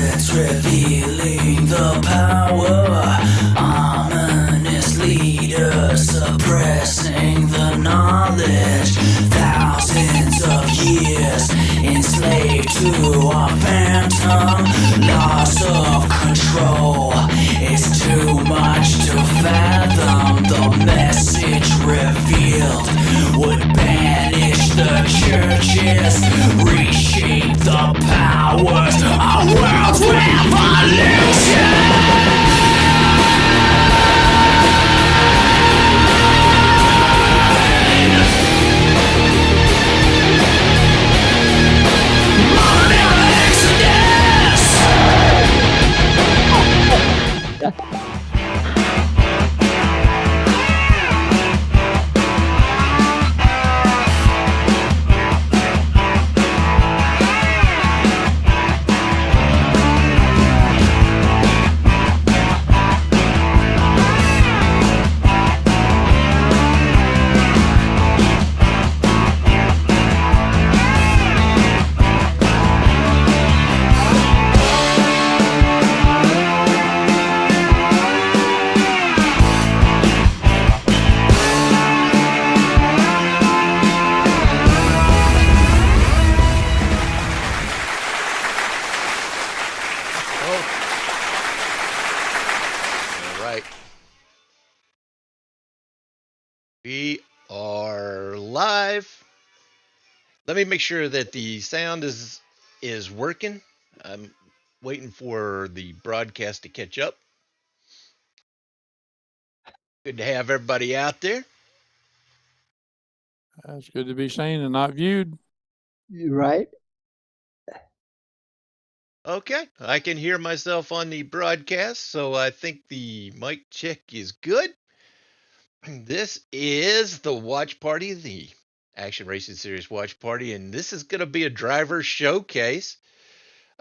Secrets revealing the power. Ominous leaders suppressing the knowledge. Thousands of years enslaved to a phantom. Loss of control is too much to fathom. The message revealed would banish the churches, reshape the powers, a world's revolution. We are live. Let me make sure that the sound is working. I'm waiting for the broadcast to catch up. Good to have everybody out there. It's good to be seen and not viewed. You're right. Okay, I can hear myself on the broadcast, so I think the mic check is good. This is the watch party, the Action Racing Series watch party, and this is going to be a driver showcase.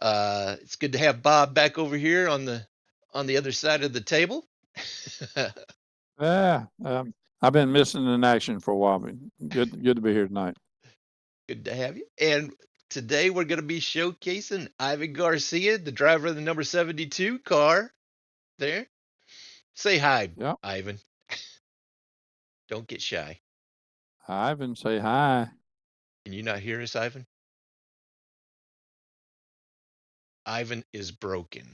It's good to have Bob back over here on the other side of the table. Yeah, I've been missing in action for a while, but good to be here tonight. Good to have you. And today we're going to be showcasing Ivan Garcia, the driver of the number 72 car. There. Say hi, Yep. Ivan. Don't get shy. Ivan, say hi. Can you not hear us, Ivan? Ivan is broken.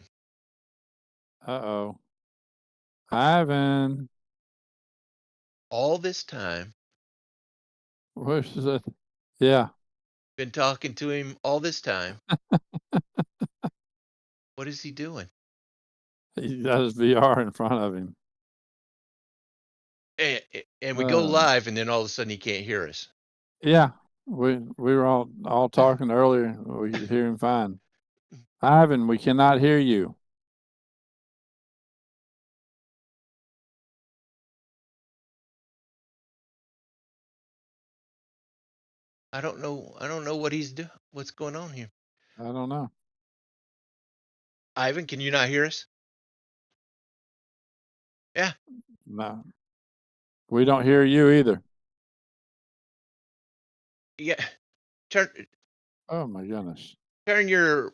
Uh-oh. Ivan. All this time. Where's it? Yeah. Been talking to him all this time. What is he doing? He's got his VR in front of him. And we go live, and then all of a sudden he can't hear us. Yeah, we were all talking earlier. We could hear him fine. Ivan, we cannot hear you. I don't know what he's doing. What's going on here? I don't know. Ivan, can you not hear us? Yeah. No. We don't hear you either. Yeah. Turn. Oh my goodness. Turn your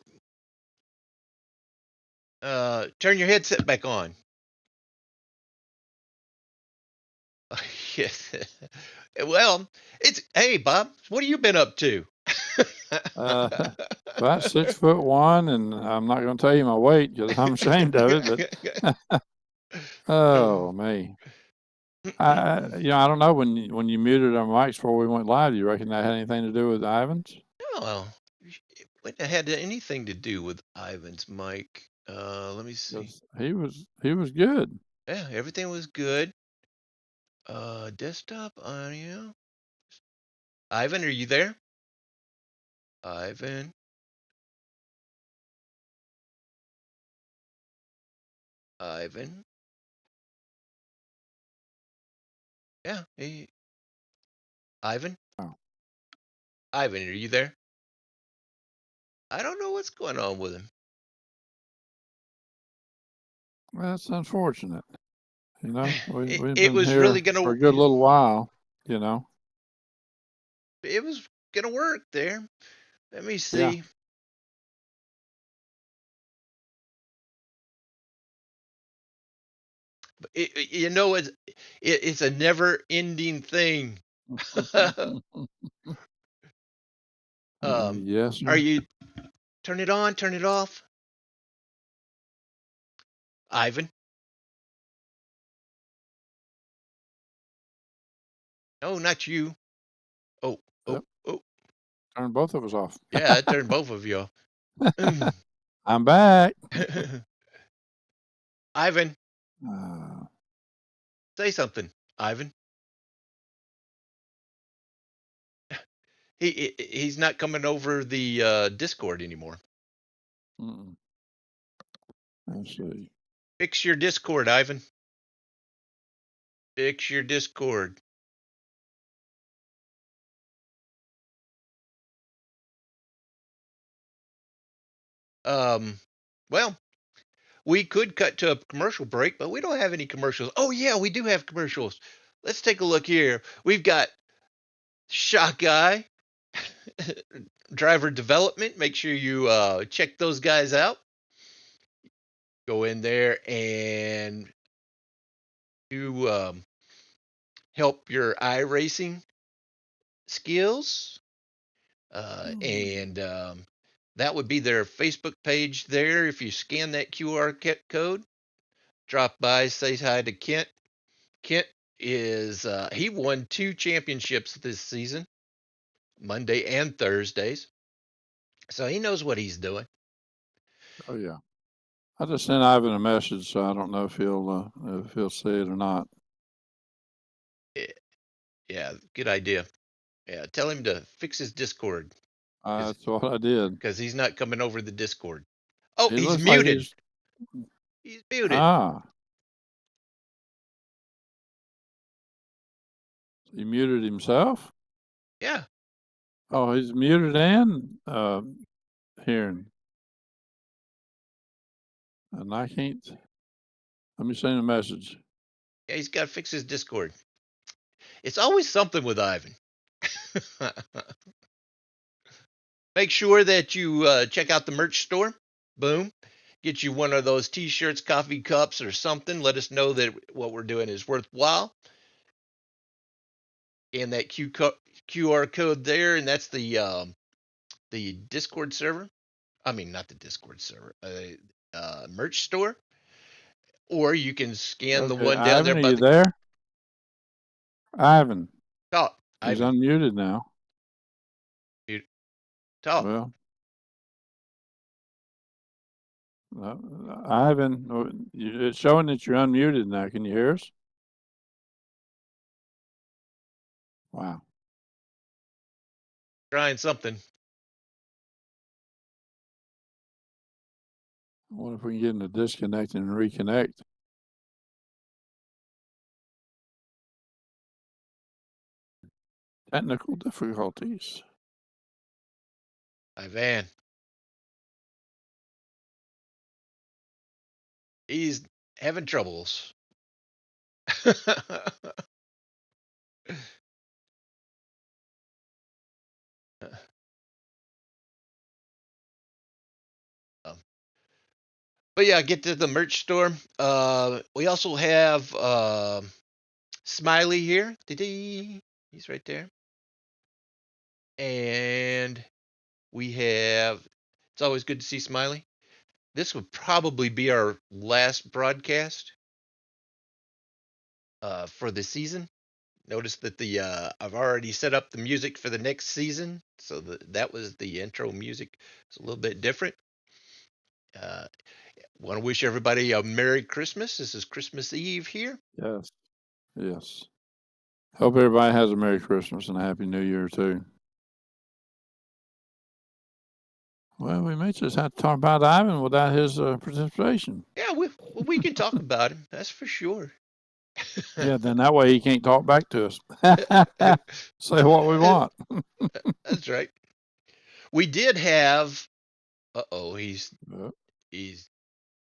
headset back on. Yes. Well, hey Bob, what have you been up to? About 6'1", and I'm not going to tell you my weight because I'm ashamed of it. But oh me, I don't know when you muted our mics before we went live. Do you reckon that had anything to do with Ivan's? No, it wouldn't have had anything to do with Ivan's mic. Let me see. He was good. Yeah, everything was good. Desktop audio. Ivan, are you there? Ivan. Yeah, hey. Ivan? Oh. Ivan, are you there? I don't know what's going on with him. That's unfortunate. You know, we've It been was here really gonna for a good little while, you know. It was gonna work there. Let me see. Yeah. It's a never-ending thing. Yes, Are sir. you turn it on, turn it off, Ivan? No, not you. Oh, oh, Yep. oh. Turn both of us off. Yeah, I turned both of you off. I'm back. Ivan, Uh, say something. Ivan. He's not coming over the Discord anymore. let's see. Fix your Discord, Ivan. Fix your Discord. Well, we could cut to a commercial break, but we don't have any commercials. Oh yeah, we do have commercials. Let's take a look here. We've got Shot Guy, Driver Development. Make sure you check those guys out. Go in there and do help your iRacing skills. And that would be their Facebook page there. If you scan that QR code, drop by, say hi to Kent. Kent is he won 2 championships this season, Monday and Thursdays, so he knows what he's doing. Oh yeah, I just sent Ivan a message, so I don't know if he'll see it or not. Yeah, good idea. Yeah, tell him to fix his Discord. That's what I did. Because he's not coming over the Discord. Oh, He he's looks like muted. He's muted. He muted himself? Yeah. Oh, he's muted and hearing. And I can't. Let me send a message. Yeah, he's got to fix his Discord. It's always something with Ivan. Make sure that you check out the merch store. Boom. Get you one of those t-shirts, coffee cups, or something. Let us know that what we're doing is worthwhile. And that QR code there, and that's the Discord server. I mean, not the Discord server. Merch store. Or you can scan the one down Ivan, there. are you there? Ivan. Talk. He's Ivan. unmuted now. Talk. Well, Ivan, it's showing that you're unmuted now. Can you hear us? Wow. Trying something. I wonder if we can get him to disconnect and reconnect. Technical difficulties. Ivan. He's having troubles. But yeah, get to the merch store. We also have Smiley here. He's right there. And we have, it's always good to see Smiley. This would probably be our last broadcast for the season. Notice that I've already set up the music for the next season, so that was the intro music. It's a little bit different. Want to wish everybody a Merry Christmas. This is Christmas Eve here. Yes. Yes. Hope everybody has a Merry Christmas and a Happy New Year too. Well, we may just have to talk about Ivan without his participation. Yeah, we can talk about him. That's for sure. Yeah, then that way he can't talk back to us. Say what we want. That's right. We did have.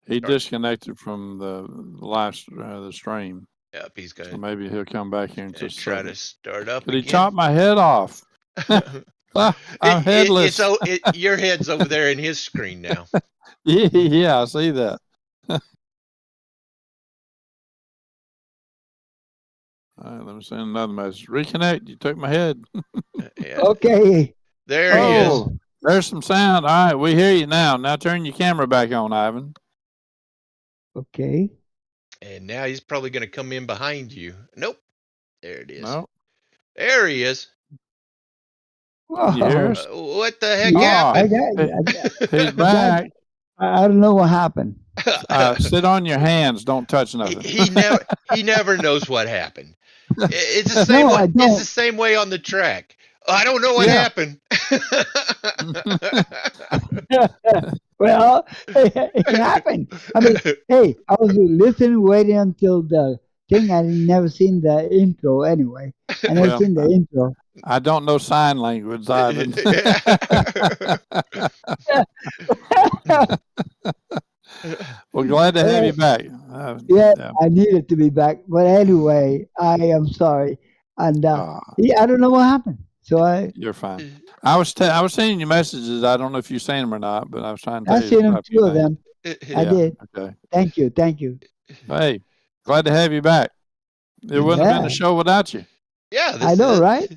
He disconnected from the last the stream. Yep, he's gonna. So maybe he'll come back here and just try to start up. Could he chop my head off? I'm headless. Your head's over there in his screen now. Yeah, I see that. All right, let me send another message. Reconnect. You took my head. Yeah. Okay. There he is. Oh, there's some sound. All right, we hear you now. Now turn your camera back on, Ivan. Okay. And now he's probably going to come in behind you. Nope. There it is. No, There he is. can you hear us? What the heck Oh, happened? he's back. I don't know what happened. Sit on your hands. Don't touch nothing. he never knows what happened. It's the same No, way. I It's don't. the same way on the track. I don't know what Yeah. happened. Well, it happened. I mean, hey, I was listening, waiting until the thing. I never seen the intro anyway. I never Well, seen the intro. I don't know sign language, Ivan. Well, glad to have you back. Yeah, I needed to be back. But anyway, I am sorry. And yeah, I don't know what happened. So You're fine. I was sending you messages. I don't know if you seen them or not, but I was trying to I tell you. seen them, two of them. I did. Okay. Thank you. Thank you. Hey, glad to have you back. It wouldn't have been a show without you. Yeah, I know, right?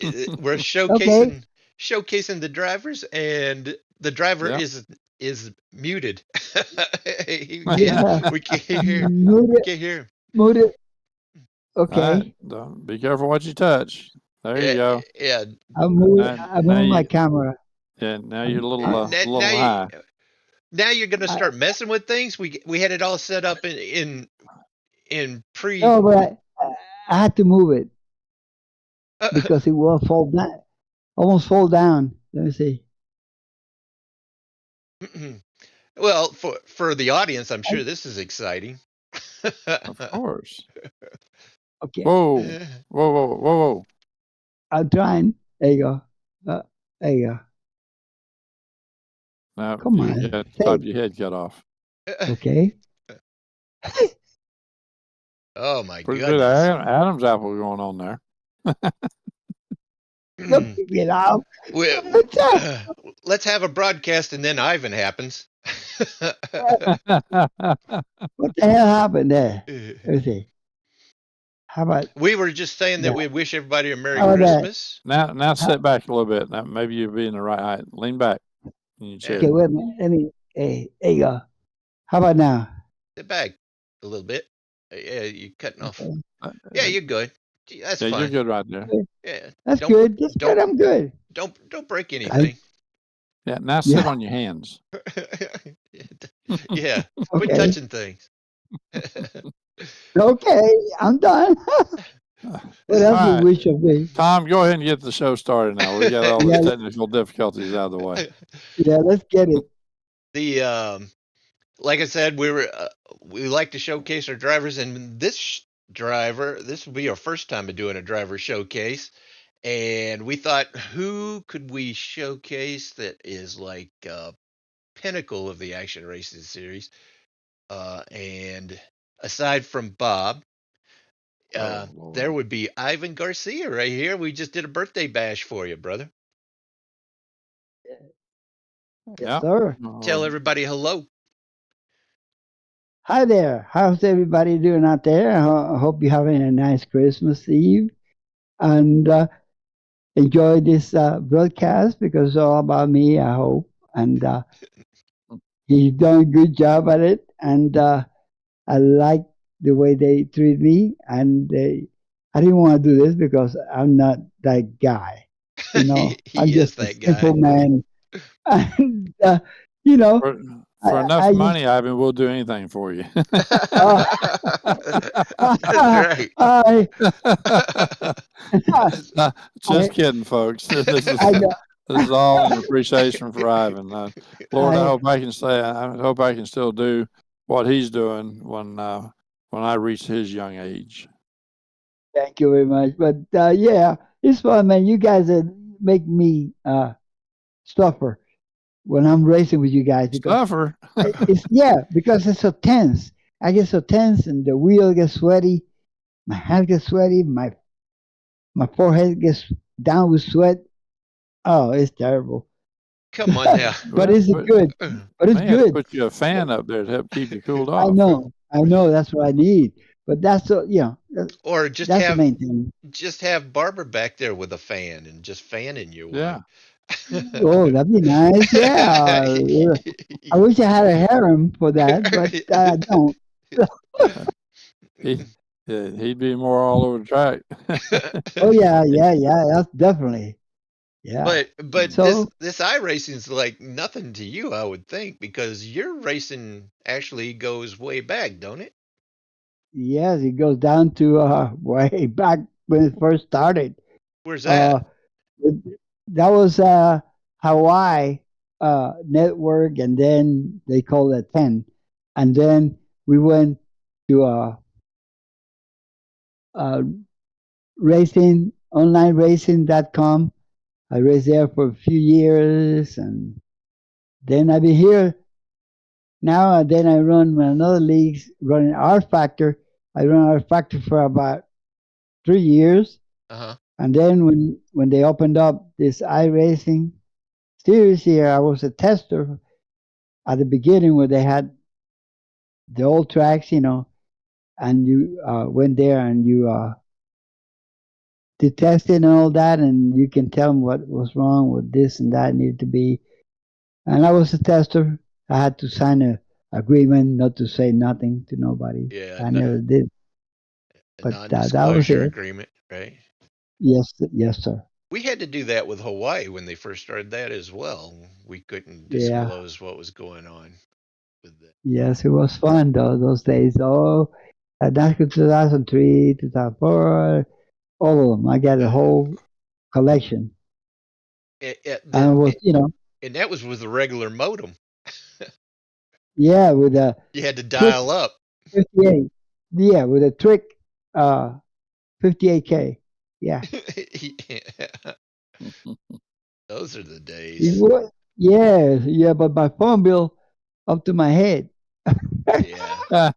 We're showcasing the drivers, and the driver is muted. We can't hear. We can't hear him. Move it. Okay. Okay. Be careful what you touch. There you go. Yeah. I'm moving my camera. Yeah. Now you're a little high. Now you're gonna start messing with things. We had it all set up in pre. No, but I had to move it because it will fall down. Almost fall down. Let me see. Well, for the audience, I'm sure this is exciting. Of course. Okay. Whoa. I'm trying. There you go. There you go. Now, come on. You got the top of your head cut off. Okay. Oh my Pretty goodness. good Adam's apple going on there. Get out. Let's have a broadcast and then Ivan happens. What the hell happened there? Let's see. How about? We were just saying that we wish everybody a Merry How about Christmas. Now sit back a little bit. Now maybe you'll be in the right height. Lean back. Okay, wait a minute. Let me. Hey, there you go. How about now? Sit back a little bit. Yeah, you're cutting off. Yeah, you're good. That's fine. You're good right there. Yeah, That's good. That's good. I'm good. Don't break anything. Yeah, now sit on your hands. Yeah, quit touching things. Okay, I'm done. What else you wish of me? Tom, go ahead and get the show started now. We got all the technical difficulties out of the way. Yeah, let's get it. The like I said, we like to showcase our drivers, and this will be our first time of doing a driver showcase, and we thought, who could we showcase that is like pinnacle of the action racing series, and aside from Bob, there would be Ivan Garcia right here. We just did a birthday bash for you, brother. Yes, sir. Tell everybody hello. Hi there. How's everybody doing out there? I hope you're having a nice Christmas Eve and enjoy this broadcast because it's all about me, I hope. And he's done a good job at it. And I like the way they treat me. And I didn't want to do this because I'm not that guy. You know, I'm just a simple man. And, you know, for enough money, Ivan, we'll do anything for you. That's right. Just kidding, folks. This is all in appreciation for Ivan. Lord, I hope I can still do what he's doing when I reach his young age. Thank you very much. But yeah, it's fun, man. You guys make me suffer when I'm racing with you guys. Suffer? Because it's so tense. I get so tense, and the wheel gets sweaty. My hands get sweaty. My forehead gets down with sweat. Oh, it's terrible. Come on now. But it's good. But it's good. Put you a fan up there to help keep you cooled off. I know. That's what I need. But that's Or that's the main thing. just have Barbara back there with a fan and just fanning you Yeah. away. Oh, that'd be nice. Yeah. I wish I had a harem for that, but I don't. He, he'd be more all over the track. Oh yeah, that's definitely. Yeah. But So this iRacing's like nothing to you, I would think, because your racing actually goes way back, don't it? yes, it goes down to way back when it first started. Where's Uh, that? that was Hawaii network, and then they called it 10, and then we went to uh, racing onlineracing.com. I raced there for a few years, and then I've been here now. And then I run another league, running R Factor. I run R Factor for about 3 years, Uh-huh. and then when they opened up this iRacing series here, I was a tester at the beginning where they had the old tracks, and you went there and you did testing and all that, and you can tell them what was wrong with this and that needed to be. And I was a tester. I had to sign a agreement not to say nothing to nobody. Yeah, I never did, a but that was non-disclosure it. agreement, right? Yes, sir. We had to do that with Hawaii when they first started that as well. We couldn't Yeah, disclose what was going on with that. yes, it was fun though those days. Oh, that's 2003, 2004, all of them. I got a Uh, whole collection, and then, it was, and that was with a regular modem. yeah, with a You had to trick dial up. 58. Yeah, with a trick 58K. Yeah. Those are the It days. was, yeah, but my phone bill up to my head. Yeah.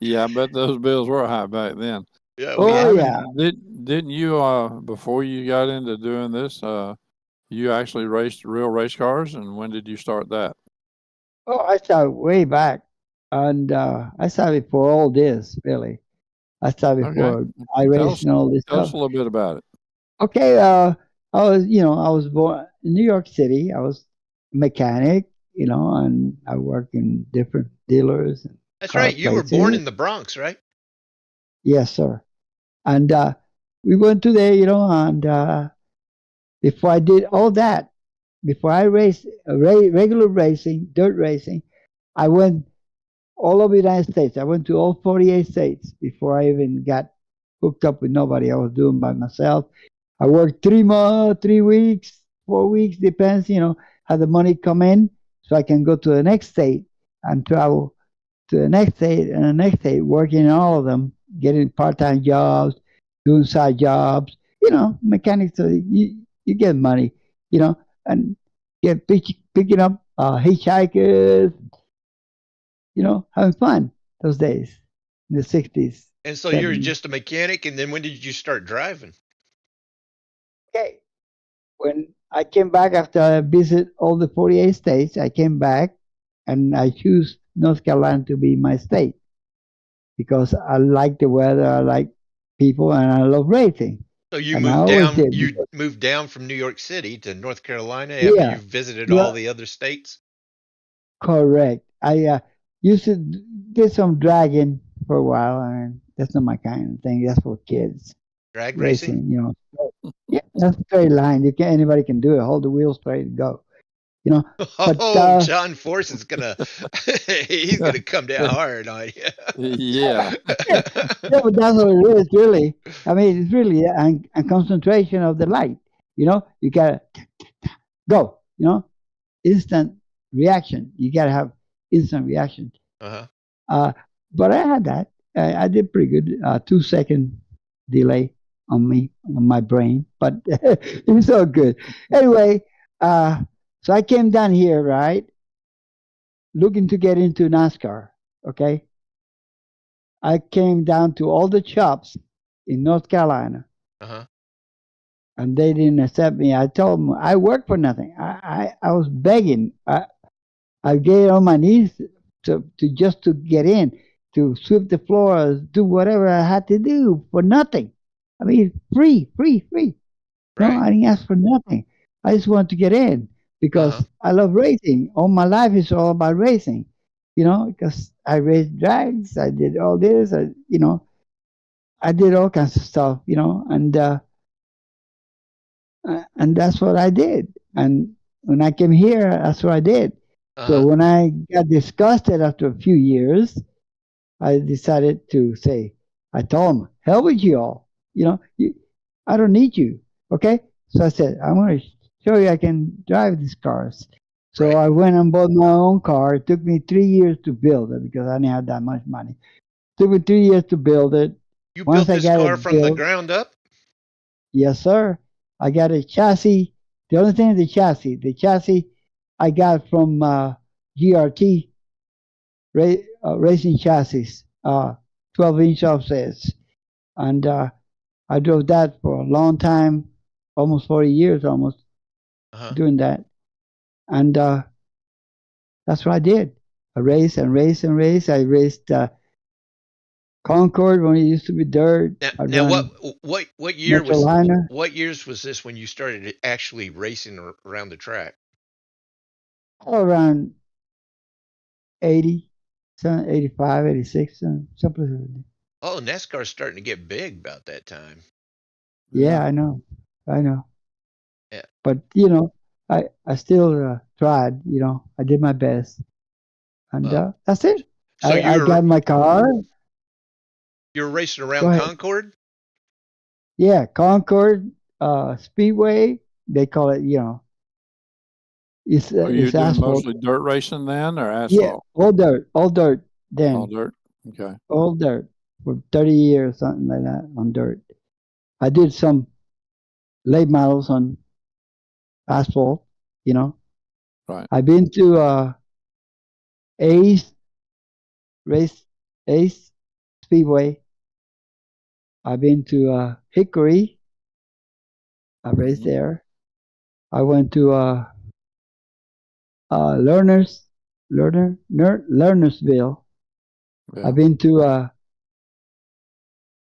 Yeah, I bet those bills were high back then. Yeah, So we had, Yeah. Ivan, didn't you before you got into doing this, you actually raced real race cars, and when did you start that? Oh, I started way back, and I started before all this. Really, I started Okay. before Tell us iRacing and all this tell us stuff. a little bit about it. Okay. I was born in New York City. I was a mechanic, and I worked in different dealers and that's car right. You were born places. in the Bronx, right? Yes, sir. And we went to there, and before I did all that, before I raced regular racing, dirt racing, I went all over the United States. I went to all 48 states before I even got hooked up with nobody. I was doing by myself. I worked 3 months, 3 weeks, 4 weeks, depends, how the money come in, so I can go to the next state and travel to the next state and the next state, working in all of them, getting part-time jobs, doing side jobs. Mechanics. So you get money, and get picking up hitchhikers. Having fun those days in the 60s, And so you're 70s. just a mechanic, and then when did you start driving? Okay, when I came back after I visit all the 48 states, I came back and I choose North Carolina to be my state because I like the weather, I like people, and I love racing. So you And I moved always down. did. You moved down from New York City to North Carolina after Yeah, you visited all well, the other states. correct. I used to did some dragging for a while, and that's not my kind of thing. That's for kids Drag racing. racing. Yeah, that's a straight line. Anybody can do it. Hold the wheel straight and go. But Oh, John Force is gonna he's gonna come down hard on you. Yeah. yeah, but that's what it is, really. I mean, it's really a concentration of the light. You gotta go. Instant reaction. You gotta have instant reaction. Uh-huh. Uh, but I had that. I did pretty good. 2 second delay on my brain, but it's all good. Anyway, so I came down here, right, looking to get into NASCAR. Okay, I came down to all the shops in North Carolina, Uh-huh. and they didn't accept me. I told them I work for nothing. I was begging. I get on my knees to just to get in. to sweep the floors, do whatever I had to do for nothing. I mean, free, free, free. No, Right. I didn't ask for nothing. I just wanted to get in Uh-huh. because I love racing. All my life is all about racing, because I raced drags, I did all this, I did all kinds of stuff, and that's what I did. And when I came here, that's what I did. So Uh-huh. when I got disgusted after a few years, I decided to say, I told him, hell with you all. I don't need you. Okay. So I said, I'm going to show you I can drive these cars. So Right. I went and bought my own car. It took me 3 years to build it because I didn't have that much money. It took me 3 years to build it. You Once built I this got car it from the built, ground up? yes, sir. I got a chassis. The only thing is the chassis. The chassis I got from GRT racing chassis, 12-inch offsets. And I drove that for a long time, almost 40 years, almost Uh-huh. doing that. And that's what I did. I raced and raced and raced. I raced Concord when it used to be dirt. Now, I now run what year was Metroliner. what years was this when you started actually racing around the track? All around 80, 85, 86, something like that. Oh, NASCAR's starting to get big about that time. Yeah, Yeah. I know. I know. Yeah. But, I still tried, I did my best. And Well, that's it. so I got my car. you're racing Go around ahead. Concord? Yeah, Concord Speedway. They call it. Were you It's doing asphalt. mostly dirt racing then or Yeah, asphalt? all dirt, all dirt. All Then dirt. Okay. all dirt for 30 years, something like that, on dirt. I did some late models on asphalt. You know, Right. I've been to Ace Race Ace Speedway. I've been to Hickory. I raced Mhm. there. I went to Learners Learnersville. Yeah. I've been to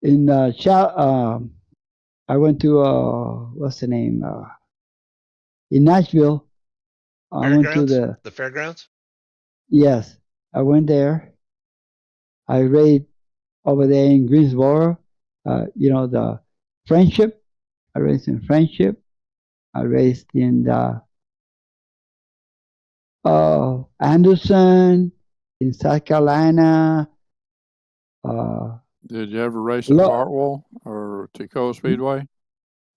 in I went to what's the name in Nashville. I went to Fairgrounds? the The fairgrounds? yes. I went there. I raced over there in Greensboro. The Friendship. I raced in Friendship. I raced in the Anderson in South Carolina. Uh, Did you ever race at Lo- Hartwell or Tacoma Speedway in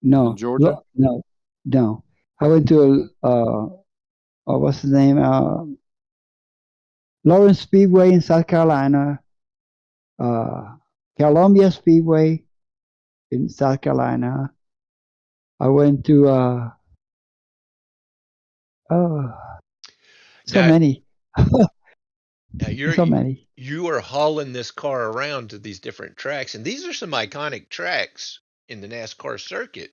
no, Georgia? no, no. I went to what's the name? Lawrence Speedway in South Carolina, uh, Columbia Speedway in South Carolina. I went to oh, so Now, many, now so many. you are hauling this car around to these different tracks, and these are some iconic tracks in the NASCAR circuit.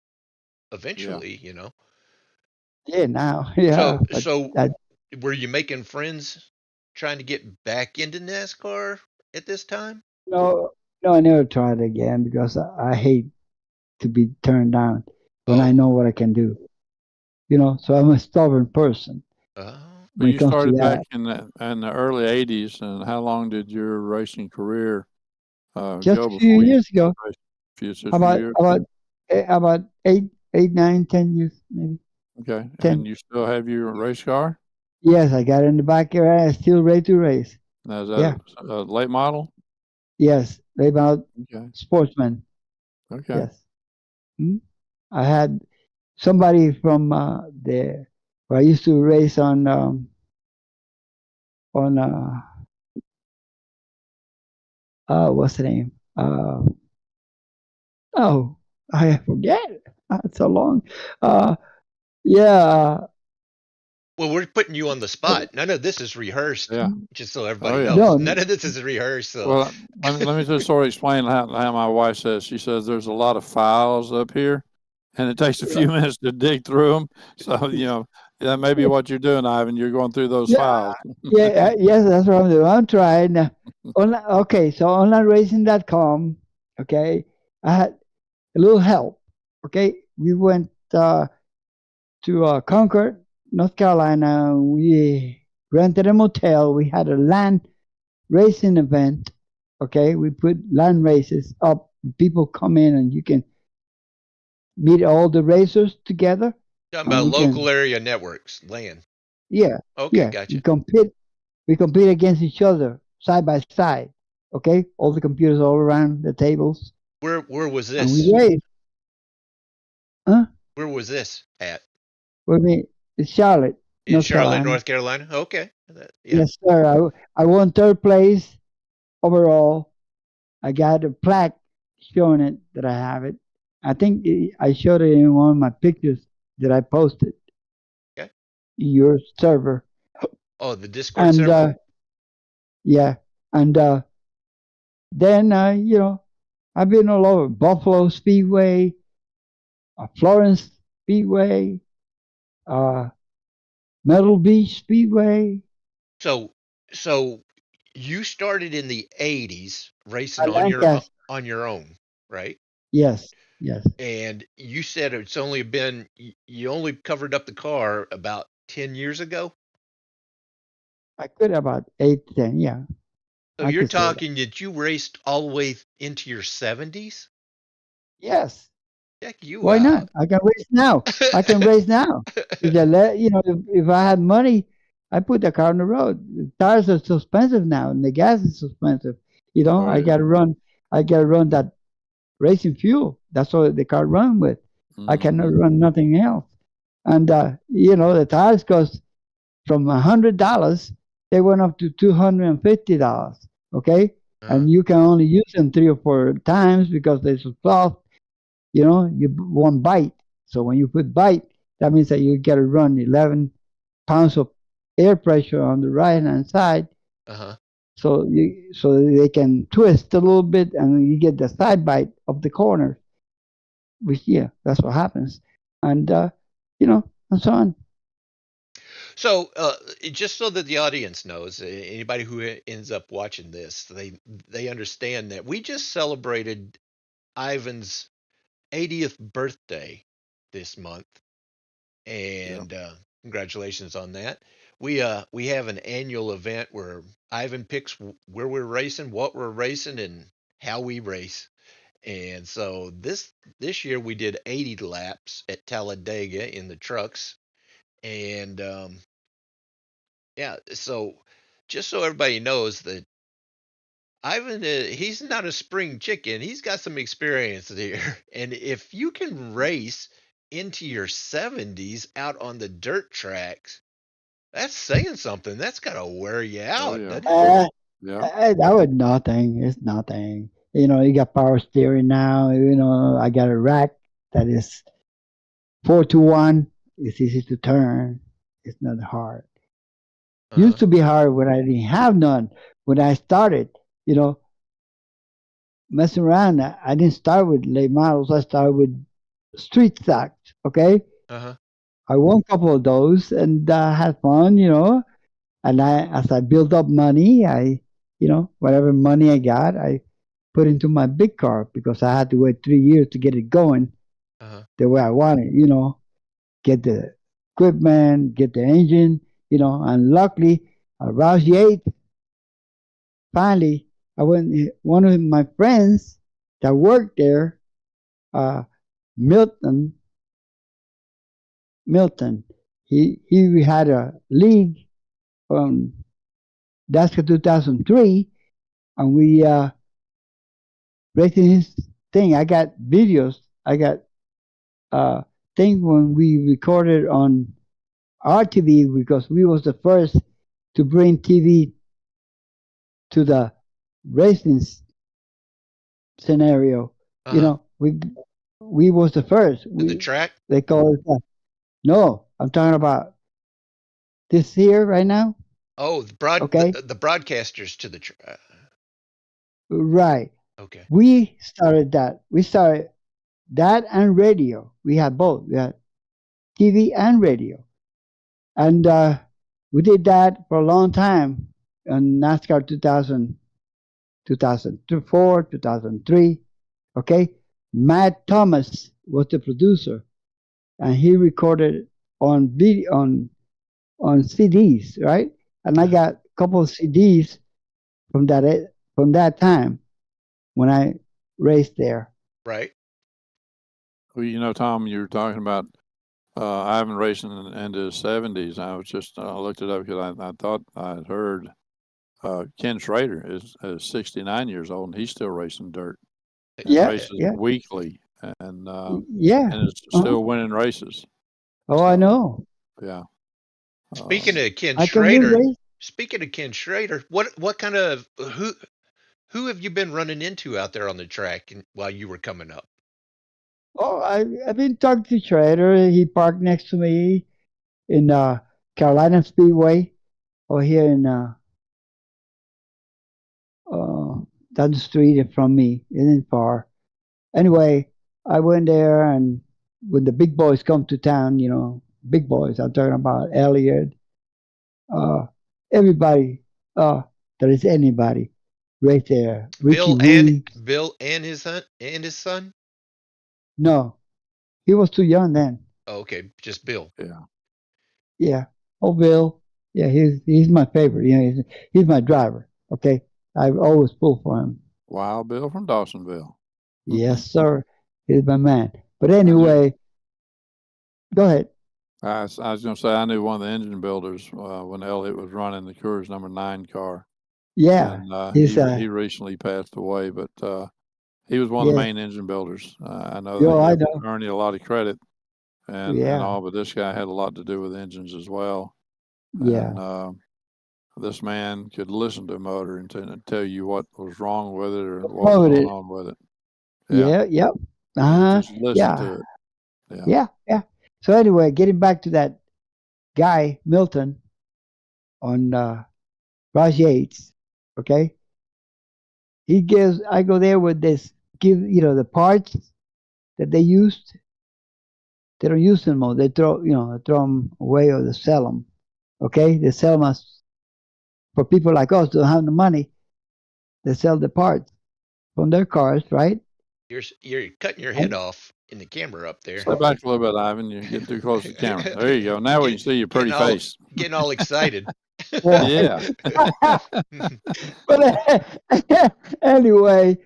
Yeah. Eventually. Yeah, now, So yeah, but so that were you making friends trying to get back into NASCAR at this time? no, no, I never tried again because I hate to be turned down when I Oh, know what I can do. So I'm a stubborn person But when it you comes to started back that. in the early '80s, and how long did your racing career Just go a few before you years ago, raced? Just a few about years. about about 8, 9, 10 years, maybe Okay. And 10. you still have your race car? Yes, I got it in the backyard. I still ready to race. Now, is Yeah. that a late model? Yes, about Okay. sportsman. Okay. Yes. Hmm? I had somebody from there where I used to race on what's the name? Oh, I forget. It's so long. Uh, yeah. Well, we're putting you on the spot. None of this is rehearsed, Yeah. just so Oh, everybody yeah. knows. No, None of this is rehearsed. So, Well, let me just sort of explain how my wife says. She says there's a lot of files up here, and it takes a few minutes to dig through them. So, that may be what you're doing, Ivan. You're going through those yeah, files. yes, that's what I'm doing. I'm trying. Okay, so onlineracing.com. Okay, I had a little help. Okay, we went to Concord, North Carolina. We rented a motel. We had a land racing event. Okay, we put land races up. People come in and you can meet all the racers together, Talking and about we local can, area networks, land. yeah, Okay, yeah, gotcha. we compete against each other side by side. Okay, all the computers all around the tables, Where was and we this? race. Huh? Where was this at? With me, it's Charlotte, In North Charlotte, Carolina. North Carolina. Okay. Yeah. Yes, sir. I won third place overall. I got a plaque showing it that I have it. I think I showed it in one of my pictures that I posted Okay. in your server. Oh, the Discord And server. yeah, and then I've been all over Buffalo Speedway, Florence Speedway, uh, Metal Beach Speedway, So, so you started in the '80s racing Lancaster. on your own, right? Yes, yes. And you said it's only been you only covered up the car about 10 years ago. I could about 8, 10. Yeah, So I you're could say that. talking that you raced all the way into your 70s? Yes. Check you Why not? out. I can race now. I can race now. If I had money, I put the car on the road. The tires are so expensive now, and the gas is so expensive. Oh, I yeah. gotta run. I gotta run that racing fuel. That's all the car run with. I cannot Mhm. run nothing else. And the tires cost from $100. They went up to $250. Okay, Uh-huh. and you can only use them 3 or 4 times because they're so soft. You one bite. So when you put bite, that means that you got to run 11 pounds of air pressure on the right hand side, Uh-huh. so they can twist a little bit, and you get the side bite of the corner. Which that's what happens, and and so on. So, just so that the audience knows, anybody who ends up watching this, they understand that we just celebrated Ivan's 80th birthday this month, Yeah. and congratulations on that. We have an annual event where Ivan picks where we're racing, what we're racing, and how we race. And so this year we did 80 laps at Talladega in the trucks, and yeah, so just so everybody knows that Ivan, he's not a spring chicken. He's got some experience here. And if you can race into your 70s out on the dirt tracks, that's saying something. That's got to wear you Oh, out, yeah. doesn't it? Uh, Yeah. that was nothing. It's nothing. You got power steering now. I got a rack that is 4-to-1. It's easy to turn. It's not hard. Uh-huh. Used to be hard when I didn't have none. When I started, you know, messing around, I didn't start with late models. I started with street stocks. Okay, Uh-huh. I won a couple of those and had fun. And as I built up money, whatever money I got, I put into my big car because I had to wait 3 years to get it going Uh-huh. the way I wanted. Get the equipment, get the engine. And luckily, Rouse Yates finally, I went. One of my friends that worked there, uh, Milton. Milton. He had a league on DASCA 2003, and we racing his thing. I got videos. I got thing when we recorded on RTV because we was the first to bring TV to the racing scenario. Uh-huh. We was the first. To the track? They call it no. I'm talking about this here right now. Oh, Okay, the broadcasters to the track. right. Okay. We started that. We started that and radio. We had both. We had TV and radio, and we did that for a long time on NASCAR 2000. 2004, 2003. Okay, Matt Thomas was the producer, and he recorded on video on CDs, right? And I got a couple of CDs from that time when I raced there. Right. Well, Tom, you were talking about Ivan racing into his 70s. I was just looked it up because I thought I had heard Ken Schrader is 69 years old and he's still racing dirt. And Yeah, races yeah, weekly and yeah. is Uh-huh. still winning races. Oh, I know. Yeah. Speaking of Ken I can win Schrader, race. what kind of who have you been running into out there on the track while you were coming up? Oh, I've been talking to Schrader. He parked next to me in Carolina Speedway, or here in down the street from me. It isn't far. Anyway, I went there, and when the big boys come to town, big boys. I'm talking about Elliott, uh, everybody, there is anybody right there. Ricky Weeks. Bill and his son? No, he was too young then. Oh, okay, just Bill. Yeah. Yeah. Oh, Bill. Yeah, he's my favorite. He's my driver. Okay, I've always pulled for him. Wild Bill from Dawsonville. Yes, sir. He's my man. But anyway, go ahead. I was going to say I knew one of the engine builders when Elliott was running the Coors number 9 car. Yeah, And he recently passed away, but he was one of the main engine builders. I know they earn you a lot of credit and all, but this guy had a lot to do with engines as well. Yeah. And this man could listen to a motor and tell you what was wrong with it or what was going on with it. Yeah. Yep. Just listen to it. Yeah. So anyway, getting back to that guy Milton on Raj Yates, okay? I go there with this, the parts that they used. They don't use them anymore. They throw them away or they sell them. Okay, they sell them for people like us who don't have the money. They sell the parts from their cars, right? You're cutting your head off in the camera up there. Step back a little bit, Ivan. You get too close to the camera. There you go. Now we can see your pretty face. Getting all excited. Yeah. But anyway,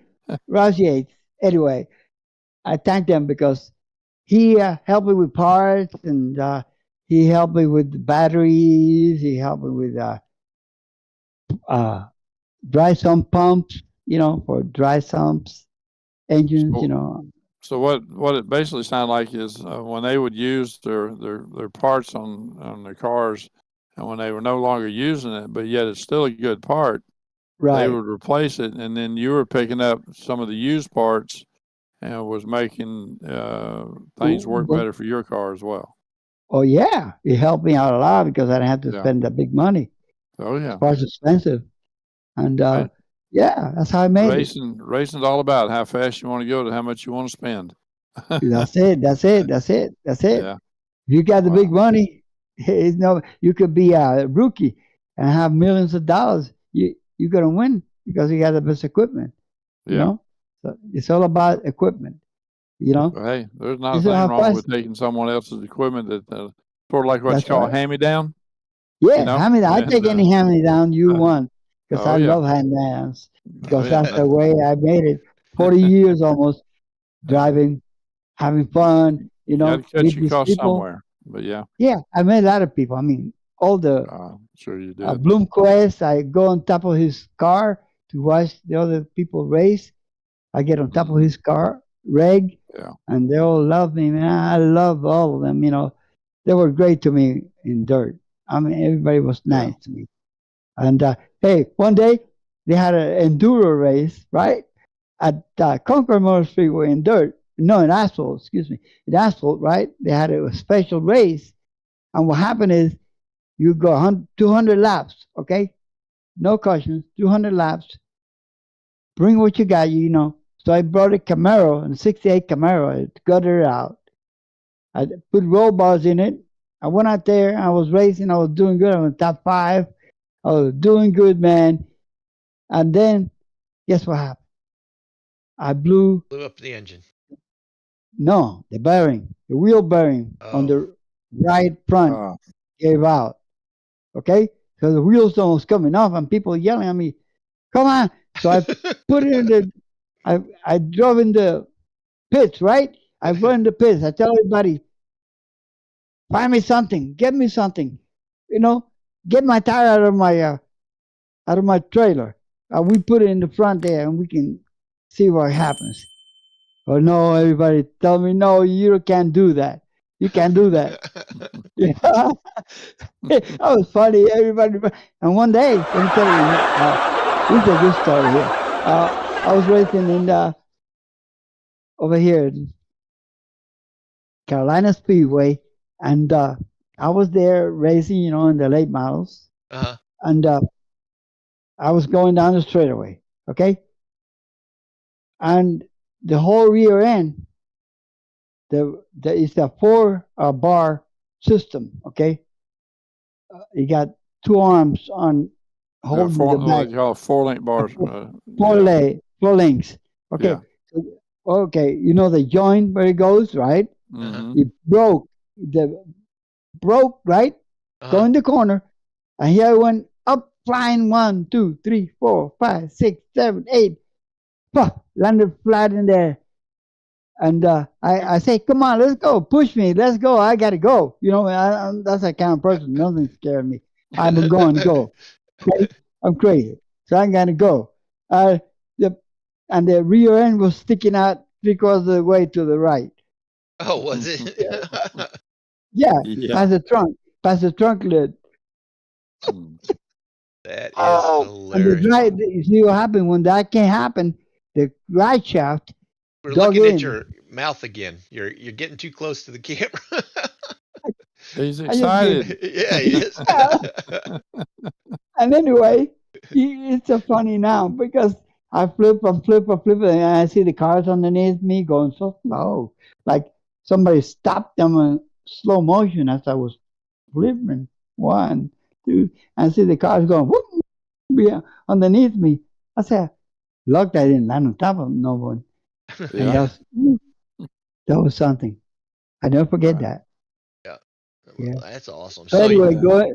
Raj Yates. Anyway, I thank them because he helped me with parts, and he helped me with the batteries. He helped me with dry sump pumps, for dry sumps, engines, So what it basically sounded like is when they would use their parts on their cars, and when they were no longer using it, but yet it's still a good part, right? They would replace it, and then you were picking up some of the used parts and was making things work better for your car as well. Oh yeah, it helped me out a lot because I didn't have to spend that big money. Oh yeah, parts expensive, and yeah, that's how I made it. Racing's all about how fast you want to go to how much you want to spend. That's it. Yeah. If you got the big money, you could be a rookie and have millions of dollars. You're gonna win because you got the best equipment. So it's all about equipment. Hey, there's nothing wrong with taking someone else's equipment that sort of like what you call a hand-me-down. Yeah, hand-me-down. I take any hand-me-down you want because I love hand-me-downs because that's the way I made it. 40 years almost driving, having fun. You got to cut your costs somewhere, but yeah, I met a lot of people. I mean, all the sure you did. Bloomquist. I go on top of his car to watch the other people race. I get on top of his car, Reg, and they all love me, man. I love all of them. They were great to me in dirt. I mean, everybody was nice to me. And hey, one day they had an enduro race, right, at Concord Motor Speedway in dirt. No, in asphalt. Excuse me, in asphalt, right? They had a special race, and what happened is you go 200 laps, okay? No cautions, 200 laps. Bring what you got, So I brought a Camaro, a 68 Camaro. I gutted it out. I put roll bars in it. I went out there. I was racing. I was doing good. I was top 5. I was doing good, man. And then Guess what happened? I blew Blew up the engine. the bearing, the wheel bearing on Oh. the right front gave out. Okay, so the wheelstone was coming off, and people yelling at me, "Come on!" So I put it in the. I drove in the pits, right? I run in the pits. I tell everybody, find me something, get me something, you know, get my tire out of my trailer. We put it in the front there, and we can see what happens. Oh no, everybody tell me, no, you can't do that. You can't do that. Yeah. That was funny. Everybody, and one day, let me tell you, this is a good story here. I was racing in over here, in Carolina Speedway, and I was there racing, in the late models, Uh-huh. and I was going down the straightaway, okay, and the whole rear end, it's a four bar system, okay. You got two arms on holding the back, What you call 4-link bars. four links, okay. Yeah. So, okay, you know the joint where it goes, right? Mhm. It broke, right? Go Uh-huh. in the corner, and here I went up, flying 1, 2, 3, 4, 5, 6, 7, 8. Landed flat in there. And I say, come on, let's go. Push me. Let's go. I got to go. That's the kind of person. Nothing scared me. I'm going to go. Okay? I'm crazy. So I got to go. The, and the rear end was sticking out 3/4 of the way to the right. Oh, was it? Yeah, Yeah. past the trunk lid. That is And the hilarious. you see what happened when that can't happen? The ride shaft We're dug looking at in. your mouth again. You're getting too close to the camera. He's I just gave, excited. Yeah, he is. and anyway, it's so funny now because I flip and flip and flip, and I see the cars underneath me going so slow, like somebody stopped them in slow motion as I was flipping. 1, 2, and I see the cars going whoop, yeah, underneath me. I said, luck I didn't land on top of no one. And Yeah. that was something. I never forget Right. that. Yeah. Yeah. Well, that's awesome. So So anyway, Yeah.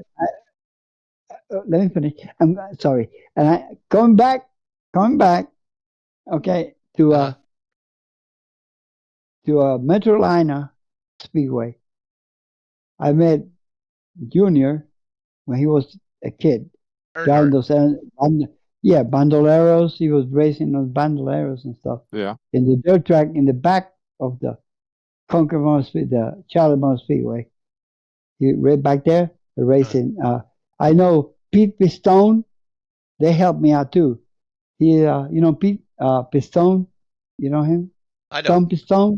let me finish. I'm sorry. And coming back, okay, to uh-huh. Metrolina Speedway. I met Junior when he was a kid, driving Earnhardt. those, bandoleros. He was racing those bandoleros and stuff Yeah. in the dirt track in the back of the Concord Motor Speed, the Charlotte Motor Speedway. He right back there racing. I know Pete Pistone. They helped me out too. He, Pete Pistone. You know him, I don't. Tom Pistone.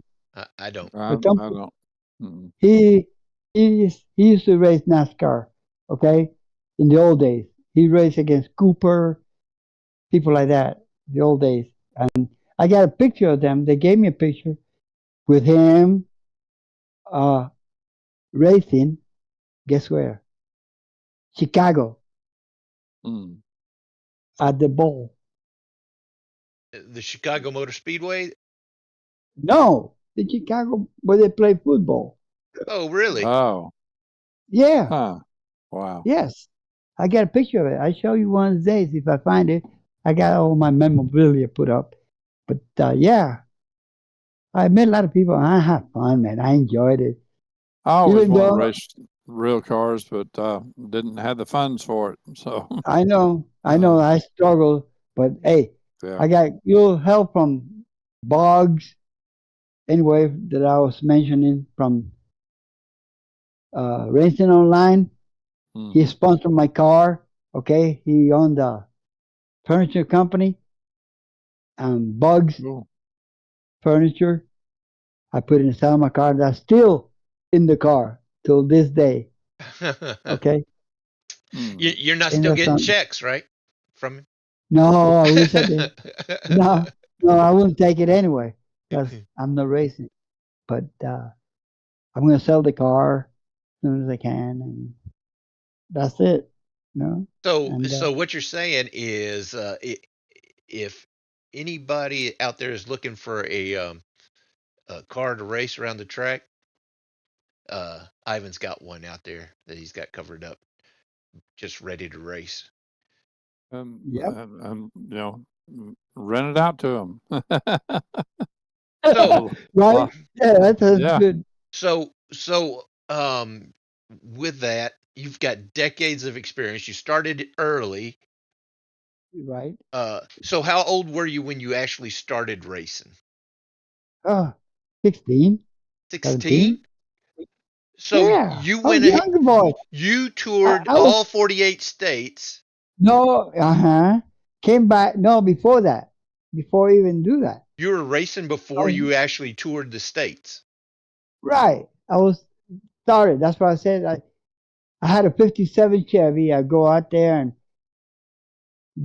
I don't. I Tom, don't. Mm. he he used to race NASCAR. Okay, in the old days, he raced against Cooper, people like that. The old days, and I got a picture of them. They gave me a picture with him racing. Guess where? Chicago Mm. at the bowl. The Chicago Motor Speedway. No, the Chicago where they play football. Oh, really? Oh. Yeah. Huh. Wow. Yes. I got a picture of it. I show you one of the days if I find it. I got all my memorabilia put up. But yeah, I met a lot of people. I had fun, man. I enjoyed it. I always Even wanted to though race real cars, but didn't have the funds for it. So I know, I struggle, but hey, yeah. I got little help from Boggs, anyway, that I was mentioning from Racing Online. He sponsored my car. Okay, he owned a furniture company, Buggs Cool. Furniture. I put it inside my car. That's still in the car till this day. Okay, You're not ain't still that getting something? checks, right? From him? No, I wish I did. No, I wouldn't take it anyway because I'm not racing. But I'm going to sell the car as soon as I can, and that's it. So, And so what you're saying is, if anybody out there is looking for a car to race around the track, Ivan's got one out there that he's got covered up, just ready to race. Yep. Rent it out to them. So, Right? Yeah, that sounds Yeah. good. so, with that, you've got decades of experience. You started early. Right? So how old were you when you actually started racing? 16, 16? 17. So Yeah, you I was went a ahead, young boy. you toured I was all 48 states. no, came back. No, before that, before I even do that. You were racing I before was you actually toured the states. right. I was started. That's why I said I had a '57 Chevy. I go out there and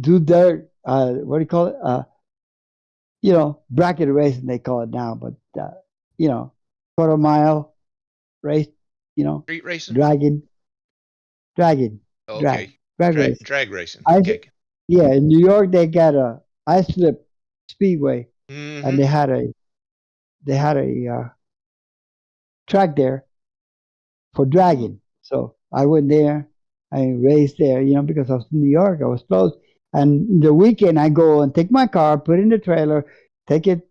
do dirt. What do you call it? Bracket racing they call it now, but you know, quarter mile race. Street racing? Dragging, dragging, Oh, drag, okay. drag race. Drag racing. I Okay. Yeah, in New York they got a ice slip speedway, and Mm-hmm. they had a track there for dragging. So I went there, I raced there, because I was in New York, I was close. And the weekend I go and take my car, put it in the trailer, take it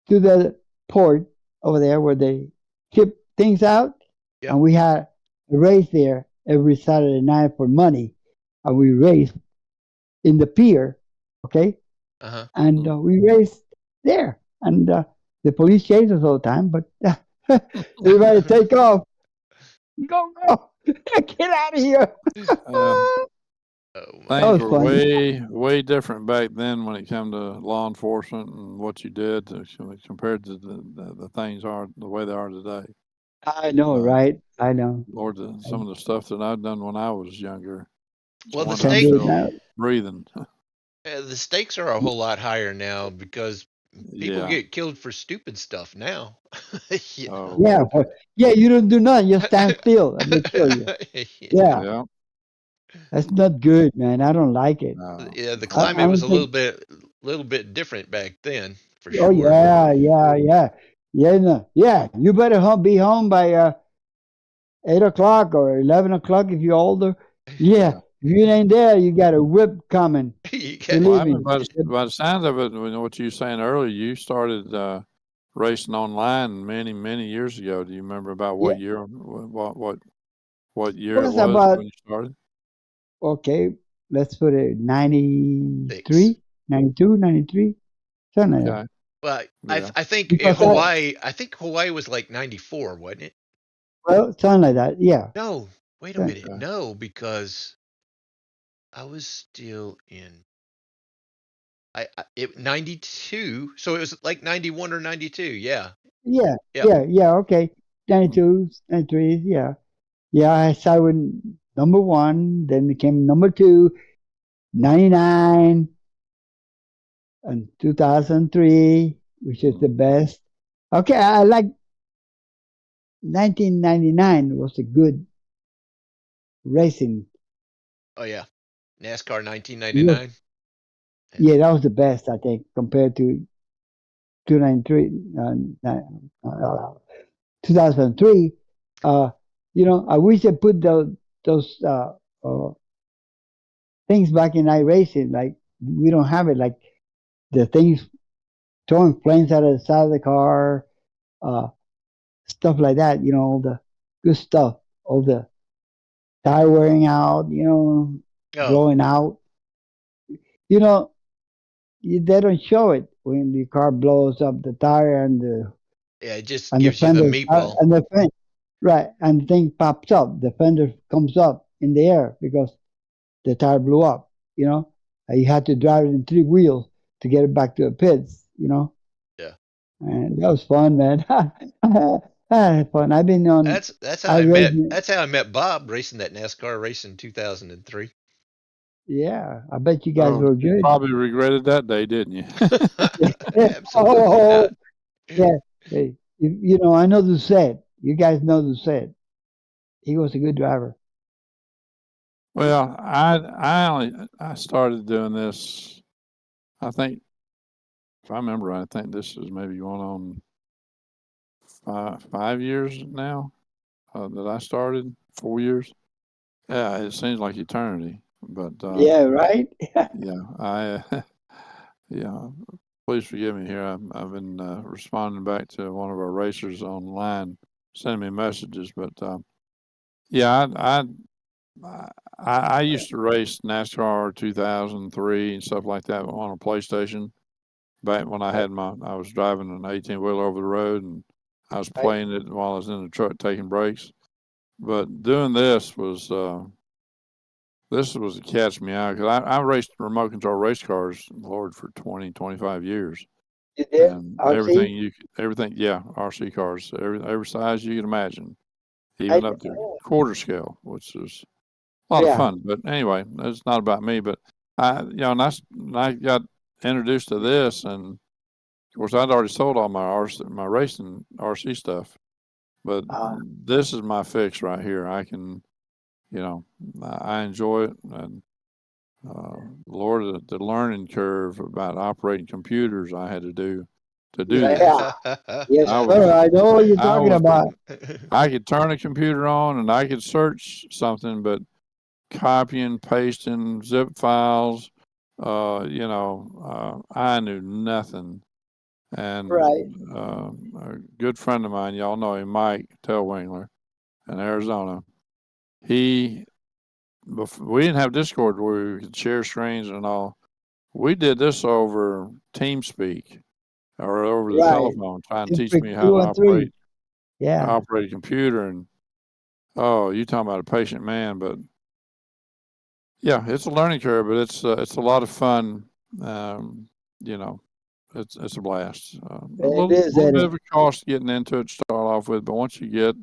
to the port over there where they ship things out, Yep. and we had a race there every Saturday night for money, and we raced in the pier, okay, Uh-huh. and we raced there, and the police chased us all the time, but everybody take off, go, get out of here. Oh That my. Things was were fun. way different back then when it came to law enforcement and what you did compared to the things the way they are today. I know, Uh, right? I know. Lord, some of the stuff that I've done when I was younger. It's Well, the wonder I'm Can't do it stake still now. breathing. the stakes are a whole lot higher now because people Yeah. get killed for stupid stuff now. Yeah. Oh, Yeah, yeah. You don't do nothing. You stand still and they kill you. Yeah, yeah. that's not good, man. I don't like it. No. Yeah, the I climate was don't a think. little bit different back then, for Oh sure. yeah, yeah, yeah, yeah. No, yeah. You better be home by 8 o'clock or 11 o'clock if you're older. Yeah, Yeah. if you ain't there, you got a whip coming. You got, Well, I Believe mean, me. by the sounds of it, what you were saying earlier, you started racing online many years ago. Do you remember about Yeah, what year, what year it was was about when you started? okay. Let's put it thanks. 93, 92, 93, something like that. Okay. Well, Yeah. I think Because Hawaii was like 94, wasn't it? something like that. Yeah. No, wait a So- minute. Okay. No, because I was still in it 92, so it was like 91 or 92. Yeah. Yeah, Yep. yeah. Okay. 92, 93. Yeah. Yeah, I started with number one, then became number two, 99, and 2003, which is the best. Okay, I like 1999 was a good racing. Oh yeah. NASCAR Yes. 1999. Yeah, that was the best, I think, compared to 293, 2003. Uh, I wish they put those things back in iRacing. Like, we don't have it. Like, the things throwing flames out of the side of the car, uh, stuff like that. All the good stuff, all the tire wearing out, Oh, blowing out. You know, they don't show it when the car blows up the tire and the yeah, it just and the gives you the fender meatball. and the fender, right, and the thing pops up. The fender comes up in the air because the tire blew up. You had to drive it in three wheels to get it back to the pits. Yeah. And that was fun, man. I had fun. I've been on That's how I racing. that's how I met Bob racing that NASCAR race in 2003. Yeah, I bet you guys Oh, were you good. probably regretted that day, didn't you? Absolutely Oh, not. yeah. Hey, I know the set. You guys know the set. He was a good driver. Well, I started doing this, I think if I remember right, I think this is maybe going on 5 years now that I started. 4 years. Yeah, it seems like eternity, but Yeah, right. yeah, yeah. Please forgive me here. I've been responding back to one of our racers online, sending me messages, but yeah, I used to race NASCAR 2003 and stuff like that on a PlayStation. Back when I was driving an 18-wheeler over the road, and I was Right. playing it while I was in the truck taking breaks. But doing this was to catch me out, because I raced remote control race cars, Lord, for 20, 25 years, You did and RC. yeah, RC cars, every size you can imagine, I even up to quarter scale, which is a lot of yeah. fun. But anyway, it's not about me. But and I got introduced to this, and of course, I'd already sold all my racing RC stuff, but Uh, this is my fix right here. I can, I enjoy it, and Lord, the learning curve about operating computers I had to do this. yeah. Yes, I sir. was, I know what you're I talking was, about. I could turn a computer on and I could search something, but copying, pasting, zip files, I knew nothing. Right. And a good friend of mine, y'all know him, Mike Telwingler in Arizona. We didn't have Discord where we could share screens and all. We did this over TeamSpeak or over the Right. telephone, trying to Team teach Freak me how to 2 and 3. Yeah. operate a computer. And oh, you talking about a patient man? But yeah, it's a learning curve, but it's a lot of fun. Um, you know, it's a blast. A It is, little bit Eddie. of a cost getting into it to start off with, but once you get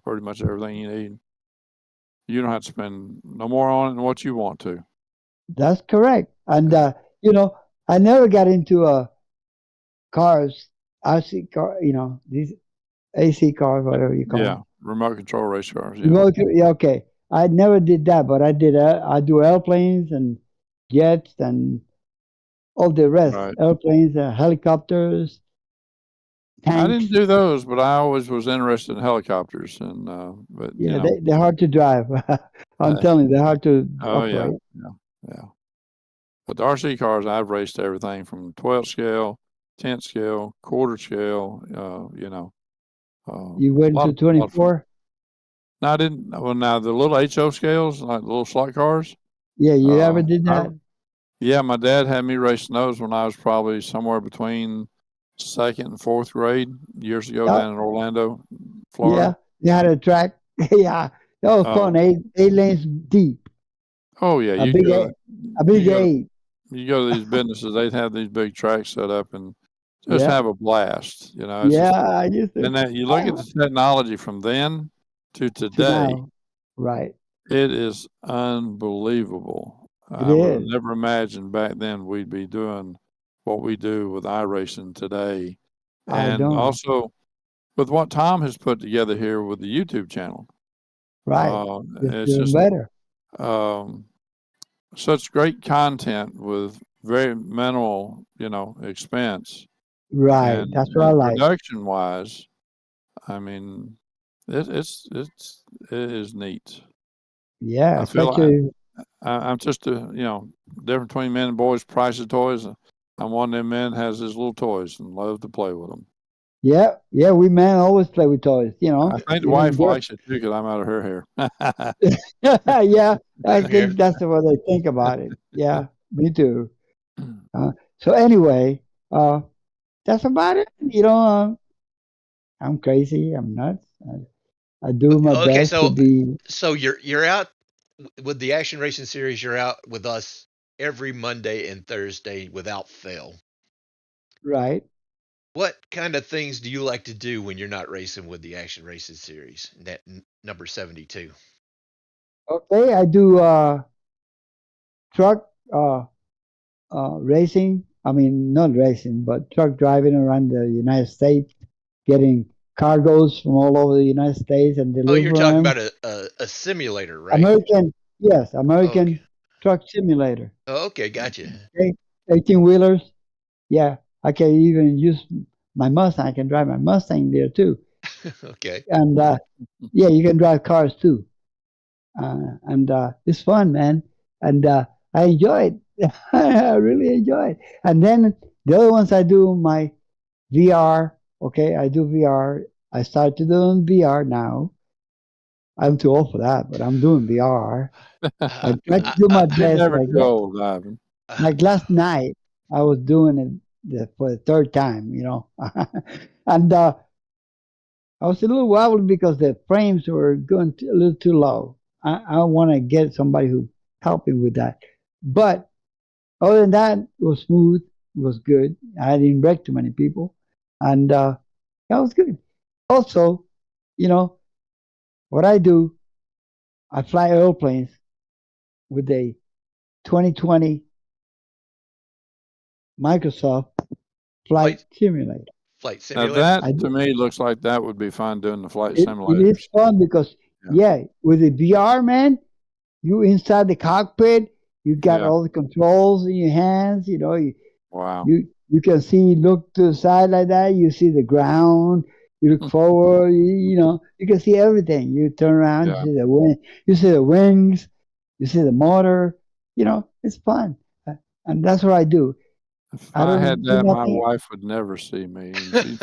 pretty much everything you need, you don't have to spend no more on it than what you want to. That's correct. And I never got into cars, RC car. These AC cars, whatever you call Yeah, them. remote control race cars. Yeah, Yeah, okay. I never did that, but I did. I do airplanes and jets and all the rest. right. Airplanes, helicopters, I didn't tanks. do those, but I always was interested in helicopters, and but Yeah, they're hard to drive. I'm telling you, they're hard to oh yeah, operate. yeah. But the RC cars, I've raced everything from 12 scale, 10 scale, quarter scale. You A went to lot of fun. 24? Now I didn't. Well, now the little HO scales, like the little slot cars. Yeah, you ever Uh, did I that? Yeah, my dad had me racing those when I was probably somewhere between second and fourth grade years ago Yeah, down in Orlando, yeah. Florida. You had a track. Yeah, that was fun. Oh, Eight lanes deep. oh yeah, A big eight. A big you go to eight. you go to these businesses, they'd have these big tracks set up and just Yeah, have a blast. It's yeah. just, I used to. and that you look at I, the technology from then to to today, now, right? it is unbelievable. It I would have is. never imagined back then we'd be doing what we do with iRacing today. I And know. also with what Tom has put together here with the YouTube channel. Right. It's It's doing just better. um, such great content with very minimal, expense. Right. And That's what I like. production wise, I mean, it is neat. Yeah, I feel like especially. I'm just difference between men and boys price of toys. I'm one of them men has his little toys and love to play with them. Yeah, yeah. We men always play with toys. I think the Even wife girls. likes it too because I'm out of her hair. Yeah, I Same here. think that's the way they think about it. Yeah, me too. So anyway, that's about it. I'm crazy. I'm nuts. I do my Okay, best to so be you're out with the Action Racing series. You're out with us every Monday and Thursday without fail. right. What kind of things do you like to do when you're not racing with the Action Racing series? That number 72. Okay, I do truck racing. I mean, not racing, but truck driving around the United States, getting cargoes from all over the United States and Oh, you're delivering talking them. about a simulator, right? American, yes, Okay. American Truck Simulator. Oh, okay, gotcha. Okay, 18 wheelers. Yeah, I can even use my Mustang. I can drive my Mustang there too. Okay. And yeah, you can drive cars too. And it's fun, man. And I enjoy it. I really enjoy it. And then the other ones I do my VR. Okay, I do VR. I started doing VR now. I'm too old for that, but I'm doing VR. I try to do my You're best. never too old, Ivan. Like last night, I was doing it for the third time, and I was a little wobbly because the frames were going a little too low. I want to get somebody who help me with that. But other than that, it was smooth. It was good. I didn't wreck too many people, and that was good. Also, you know what I do? I fly airplanes with a 2020 Microsoft Flight Flight Simulator. flight Now simulator. that to me looks like that would be fun doing the flight It is simulators. fun because Yeah. with the VR, man, you inside the cockpit, you got Yeah. all the controls in your hands. Wow. You can see, look to the side like that. You see the ground. You look forward. You can see everything. You turn around, Yeah. you see the wind, you see the wings, you see the motor. It's fun, and that's what I do. If I I had don't do that, my nothing, wife would never see me. She,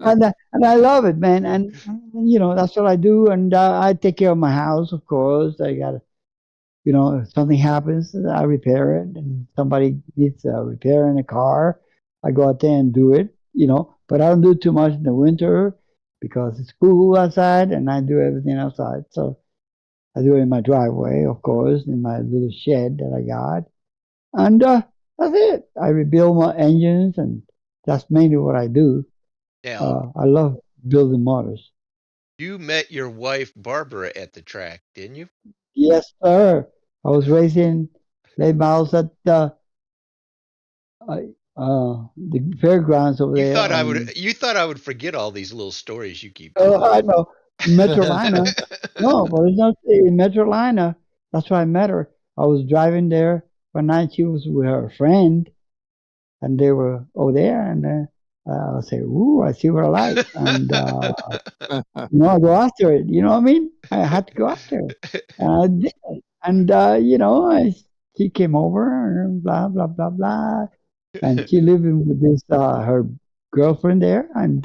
and I love it, man. And that's what I do. And I take care of my house, of course. I got to if something happens, I repair it, and somebody needs a repair in a car, I go out there and do it. But I don't do too much in the winter because it's cool outside, and I do everything outside. So I do it in my driveway, of course, in my little shed that I got, and that's it. I rebuild my engines, and that's mainly what I do. Now, I love building motors. you met your wife Barbara at the track, didn't you? Yes, sir. I was racing late models at uh, the fairgrounds over there on. You thought I would forget all these little stories you keep Oh, telling I me. know, Metrolina. No, but it's not in Metrolina. That's why I met her. I was driving there one night. She was with her friend, and they were over there. And I say, "Ooh, I see what I like," and I go after it. You know what I mean? I had to go after it, and I did. And she came over, and blah blah blah blah, and she living with this her girlfriend there, and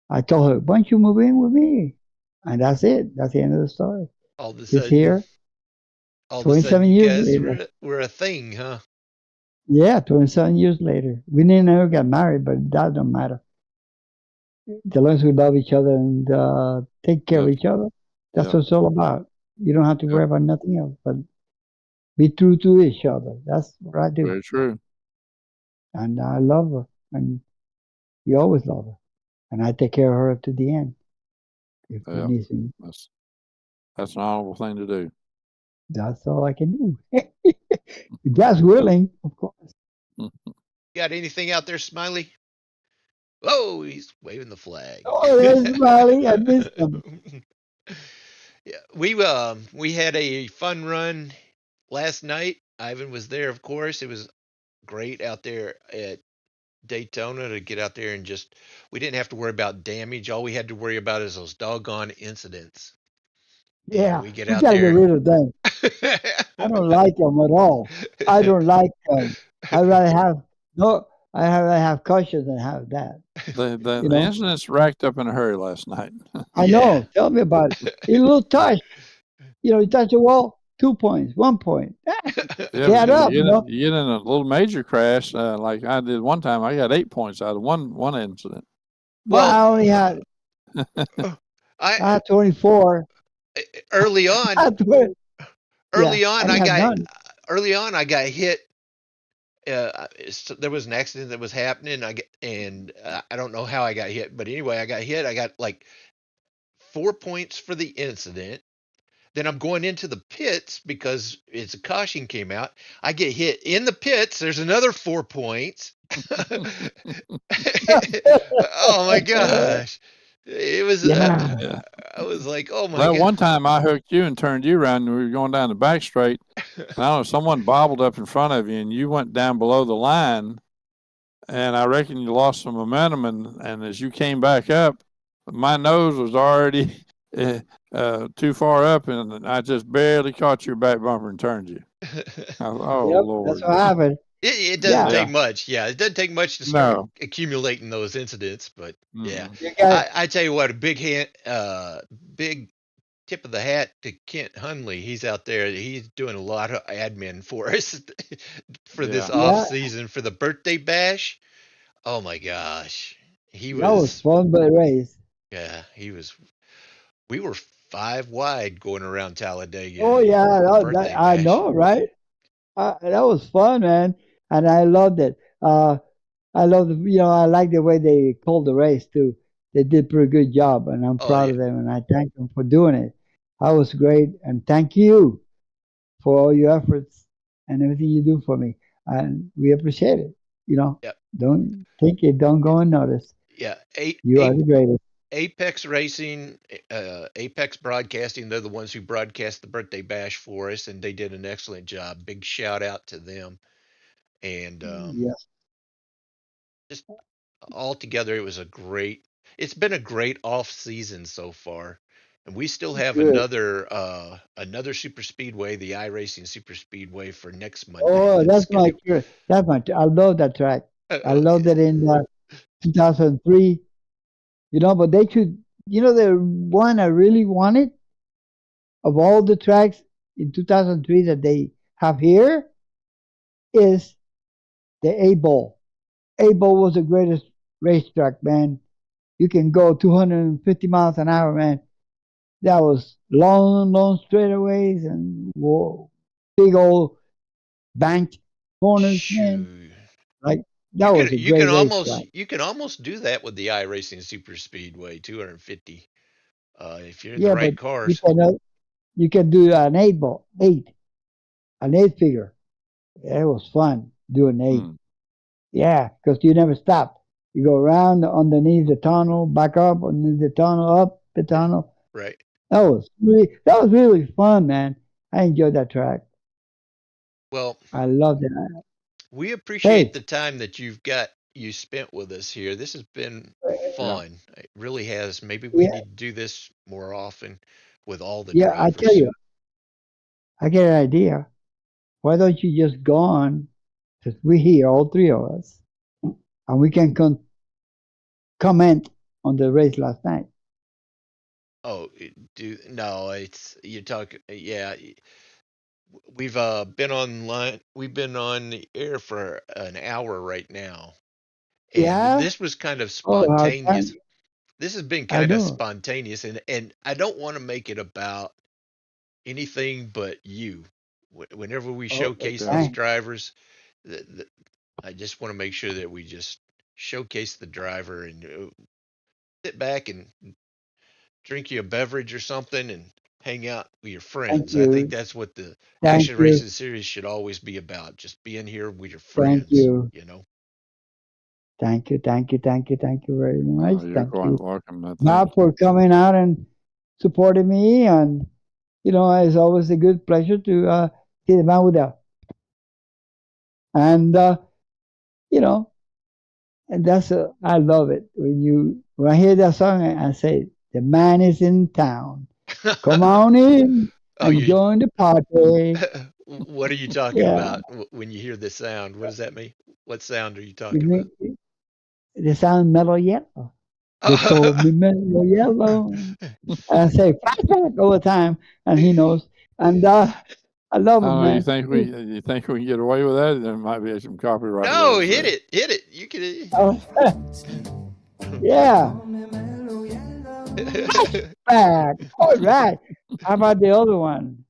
I told her, "Why don't you move in with me?" And that's it. That's the end of the story. all of a She's sudden, here, all of a sudden, 27 you years guys later. were a thing, huh? Yeah, 27 years later. We didn't ever get married, but that don't matter. As long as we love each other and take care of yep. each other, that's Yep. what it's all about. You don't have to Yep. worry about nothing else, but be true to each other. That's what I do. Very true. And I love her, and we always love her. And I take care of her to the end. If Yeah. anything, That's an honorable thing to do. that's all I can do. If God's willing, of course. Got anything out there, Smiley? Oh, he's waving the flag. Oh, there's Smiley. I missed him. Yeah, we had a fun run last night. Ivan was there, of course. It was great out there at Daytona to get out there and just we didn't have to worry about damage. All we had to worry about is those doggone incidents. And Yeah, we get we out got to get there. rid of them. I don't like them at all. I don't like them. I rather have no. I rather have caution than have that. The incidents racked up in a hurry last night. I Yeah. know. Tell me about it. A little touch. You touch the wall. 2 points. 1 point. Yeah, Add but up. you get in a little major crash like I did one time. I got 8 points out of one incident. Well, Well, I only had. I I had 24. early I on, had 20. Yeah, early on I I had got none. hit. There was an accident that was happening. I don't know how I got hit, but anyway, I got hit. I got like 4 points for the incident. Then I'm going into the pits because it's a caution came out. I get hit in the pits. There's another 4 points. Oh my gosh. It was. Yeah. Yeah. I was like, oh my That god. one time I hooked you and turned you around, and we were going down the back straight. And I don't know, someone bobbled up in front of you, and you went down below the line. And I reckon you lost some momentum, and as you came back up, my nose was already too far up, and I just barely caught your back bumper and turned you. Oh Yep. That's Lord! what happened. It doesn't Yeah. take Yeah. much. Yeah, it doesn't take much to start No. accumulating those incidents. But yeah, Mm. You got. I tell you what, a big tip of the hat to Kent Hunley. He's out there. He's doing a lot of admin for us for this Yeah. off Yeah. season for the birthday bash. Oh my gosh, he That was was. fun, but race. Yeah, he was. We were 5 wide going around Oh Talladega yeah, for that birthday I bash. know, right? That was fun, man, and I loved it. I love the, I like the way they called the race too. They did a pretty good job, and I'm Oh proud yeah, of them, and I thank them for doing it. That was great, and thank you for all your efforts and everything you do for me, and we appreciate it. You know, yeah, don't take it, don't go unnoticed. yeah. You are the greatest. Apex Racing, Apex Broadcasting, they're the ones who broadcast the birthday bash for us, and they did an excellent job. Big shout out to them. And Yes, just altogether, it's been a great off season so far. And we still have good. another super speedway, the iRacing Super Speedway for next Monday. Oh, That's that's gonna. I love that track. I love that in 2003. But they should. The one I really wanted of all the tracks in 2003 that they have here is the A Bowl. A Bowl was the greatest racetrack, man. You can go 250 miles an hour, man. That was long, long straightaways and whoa, big old banked corners, man. Shoot. Like that was a great racetrack. You can almost do that with the iRacing Super Speedway 250. If you're in the Yeah, but right you cars. can you can do an eight ball, an eight figure. Yeah, it was fun doing eight. Mm. Yeah, because you never stop. You go around underneath the tunnel, back up underneath the tunnel, up the Yeah, tunnel. right. That was really fun, man. I enjoyed that track. Well, I loved it. we appreciate Hey, the time that you spent with us here. This has been Yeah. fun. It really has. Maybe we yeah, need to do this more often with all the yeah. I tell drivers. you, I get an idea. Why don't you just go on? Because we're here, all three of us, and we can comment on the race last night. Oh, do no, it's you talk. Yeah, we've been online. We've been on the air for an hour right now, and Yeah. this was kind of Oh, how spontaneous. time? This has been I kind of know. spontaneous, and I don't want to make it about anything but you. Whenever we Oh, showcase Okay. these thanks. drivers, I just want to make sure that we just showcase the driver and sit back and drink you a beverage or something and hang out with your Thank friends. I think you. that's what the Thank Action you. Racing Series should always be about. Just being here with your Thank friends, you. you know. Thank you. Thank you. Thank you. Thank you very much. Oh, you're Thank quite you, welcome. Thank Bob, for coming out and supporting me. And it's always a good pleasure to see the man with that. And you know, and I love it when I hear that song. I say the man is in town. Come on in Oh, and you. join the party. What are you talking Yeah, about when you hear this sound? What does that mean? What sound are you you talking about? mean they sound mellow yellow. They call me mellow yellow. And I say flashback all the time, and he knows. And I love I him, don't know. man. You think we can get away with that? There might be some copyright No, rules there. hit it. You can. Oh, yeah, back. All right. How about the other one?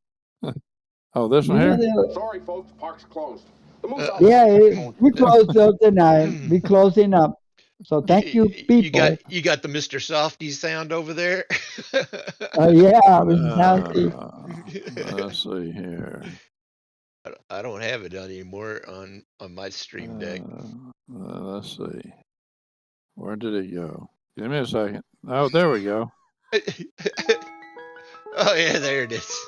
Oh, this one You know here? the Sorry, folks, park's closed. The moose Uh, Yeah, outside. we closed up tonight. We closing up. So thank you, people. you got the Mr. Softy sound over there. Yeah, Mrs. Housey. Let's see here. I don't have it anymore on my stream deck. Let's see. Where did it go? Give me a second. Oh, there we go. Oh yeah, there it is.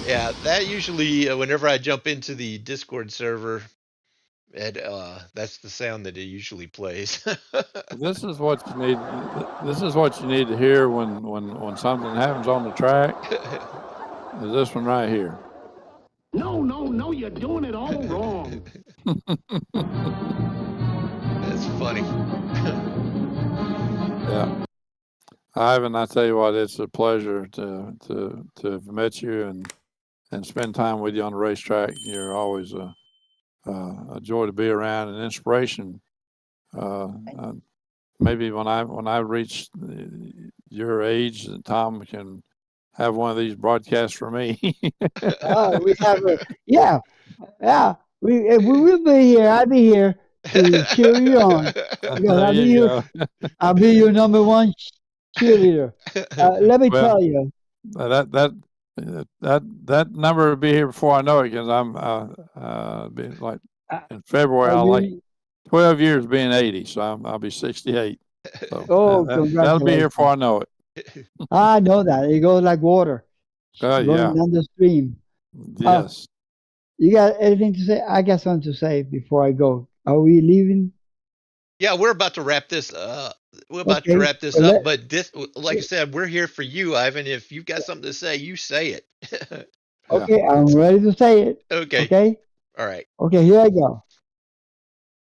Yeah, that usually whenever I jump into the Discord server, that's the sound that it usually plays. This is what you need. This is what you need to hear when something happens on the track. Is this one right here? No, you're doing it all wrong. That's funny. Yeah, Ivan, I tell you what, it's a pleasure to have met you and spend time with you on the racetrack. You're always a joy to be around, an inspiration. Maybe when I reach your age, Tom can have one of these broadcasts for me. We have a yeah. We will be here. I'll be here to cheer you on because There you go. I'll be your number one cheerleader. Let me Well, tell you. that number will be here before I know it because I'm be like Uh, in February. I'll like you, 12 years being 80, so I'll be 68. So that'll be here congratulations! before I know it. I know that it goes like water Yeah, going down the stream. yes. You got anything to say? I got something to say before I go. Are we leaving? Yeah, we're about to wrap this. We're about to Okay. wrap this Well, up. But this, like I said, we're here for you, Ivan. If you've got something to say, you say it. okay, I'm ready to say it. Okay. Okay. All right. Okay, here I go.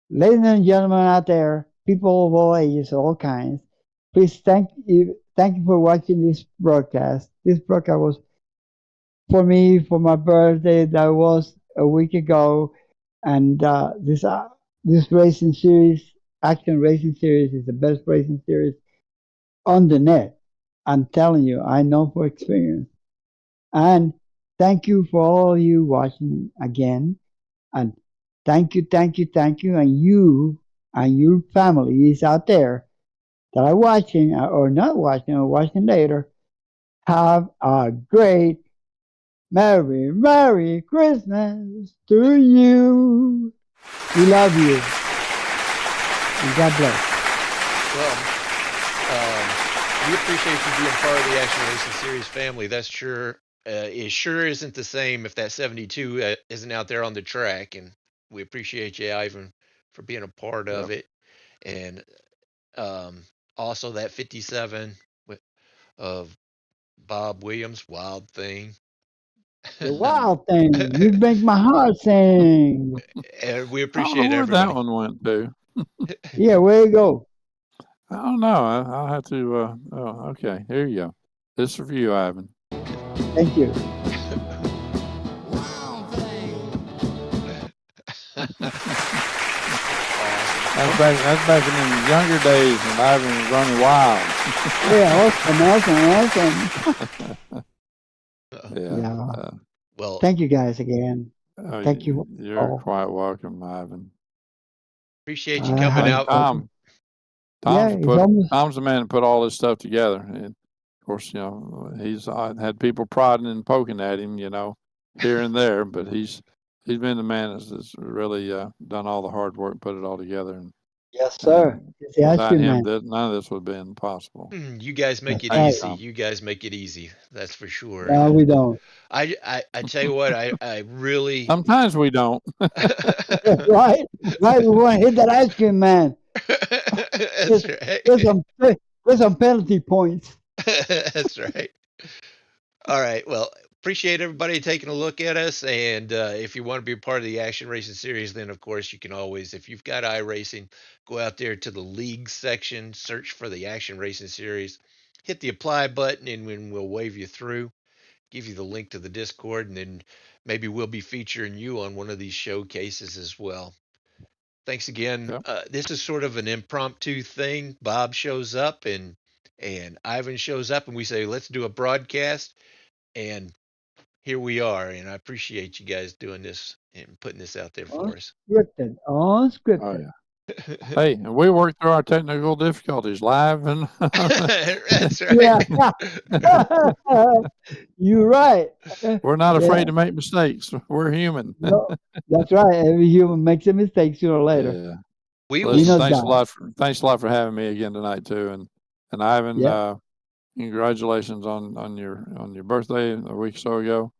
Ladies and gentlemen out there, people of all ages, all kinds, please thank you for watching this broadcast. This broadcast was for me for my birthday. That was a week ago, and this racing series, action racing series, is the best racing series on the net. I'm telling you, I know for experience. And thank you for all of you watching again. And thank you, thank you. And your families out there that are watching or not watching or watching later, have a great Merry Christmas to you. We love you. And God bless. Well, we appreciate you being part of the Action Racing Series family. That's sure. It sure isn't the same if that 72 isn't out there on the track, and we appreciate you, Ivan, for being a part of it. And also that 57 of Bob Williams, Wild Thing. The wild thing. You make my heart sing. And we I don't know appreciate where everybody. that one went to. Yeah, where you go? I don't know. I'll have to. Oh, okay. Here you go. This is for you, Ivan. Thank you. Awesome. That's back in the younger days when Ivan was running wild. Yeah, awesome. Yeah. Well, thank you guys again. Thank you. You're all. quite welcome, Ivan. Appreciate you coming out. Tom. Tom's the man that put all this stuff together. And of course, he's had people prodding and poking at him, here and there, but he's been the man that's really done all the hard work, put it all together. And yes, sir. Without him, none of this would have been possible. You guys make it easy. You guys make it easy. That's for sure. No, we don't. I tell you what, I really. Sometimes we don't. Right. We want to hit that ice cream man. That's right. There's some penalty points. That's right. All right. Well, appreciate everybody taking a look at us. And if you want to be a part of the Action Racing Series, then of course you can always, if you've got iRacing, go out there to the league section, search for the Action Racing Series, hit the apply button, and we'll wave you through, give you the link to the Discord, and then maybe we'll be featuring you on one of these showcases as well. Thanks again. Yep. This is sort of an impromptu thing. Bob shows up and Ivan shows up, and we say, let's do a broadcast. And here we are. And I appreciate you guys doing this and putting this out there for us. Unscripted. Oh, yeah. Hey, and we worked through our technical difficulties live, and That's Yeah. right. You're right. we're not Yeah. afraid to make mistakes. We're human. No, that's right. Every human makes a mistake sooner or later. Yeah. We will. We Listen, know thanks a that. lot for having me again tonight too, and Ivan, Yeah. congratulations on your birthday a week or so ago.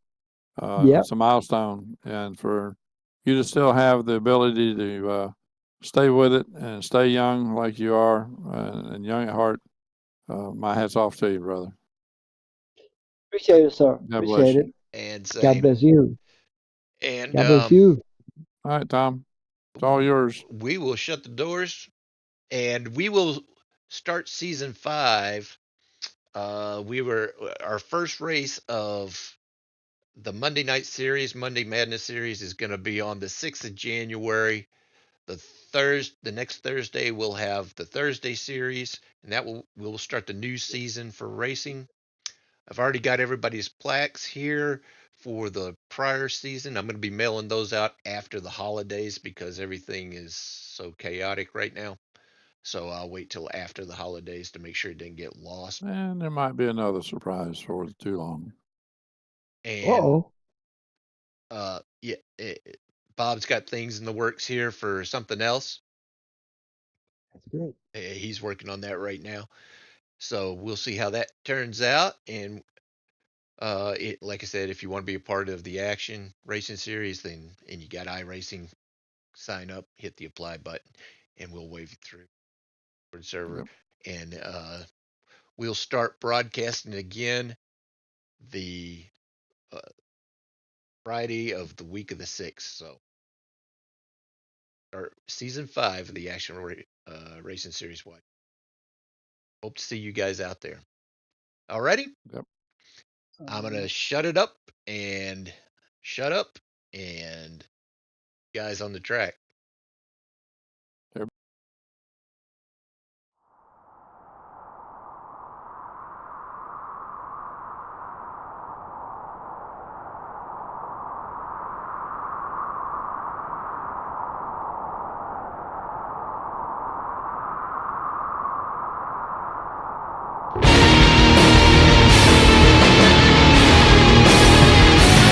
Yeah. It's a milestone, and for you to still have the ability to stay with it and stay young like you are, and young at heart, my hat's off to you, brother. Appreciate it, sir. God bless Appreciate you. it. And God same. bless you. And God bless you. All right, Tom, it's all yours. we will shut the doors, and we will start season 5. We were our first race of the Monday night series, Monday Madness series, is going to be on the 6th of January. The next Thursday we'll have the Thursday series, and that we'll start the new season for racing. I've already got everybody's plaques here for the prior season. I'm going to be mailing those out after the holidays because everything is so chaotic right now. So I'll wait till after the holidays to make sure it didn't get lost. And there might be another surprise for too long. And Oh, yeah, Bob's got things in the works here for something else. that's great. He's working on that right now. So we'll see how that turns out. And like I said, if you want to be a part of the action racing series, then and you got iRacing, sign up, hit the apply button, and we'll wave you through the server. Yep. And we'll start broadcasting again the uh, Friday of the week of the 6th. So our season 5 of the action racing series. Hope to see you guys out there. Alrighty. Yep. I'm gonna shut it up and shut up and guys on the track.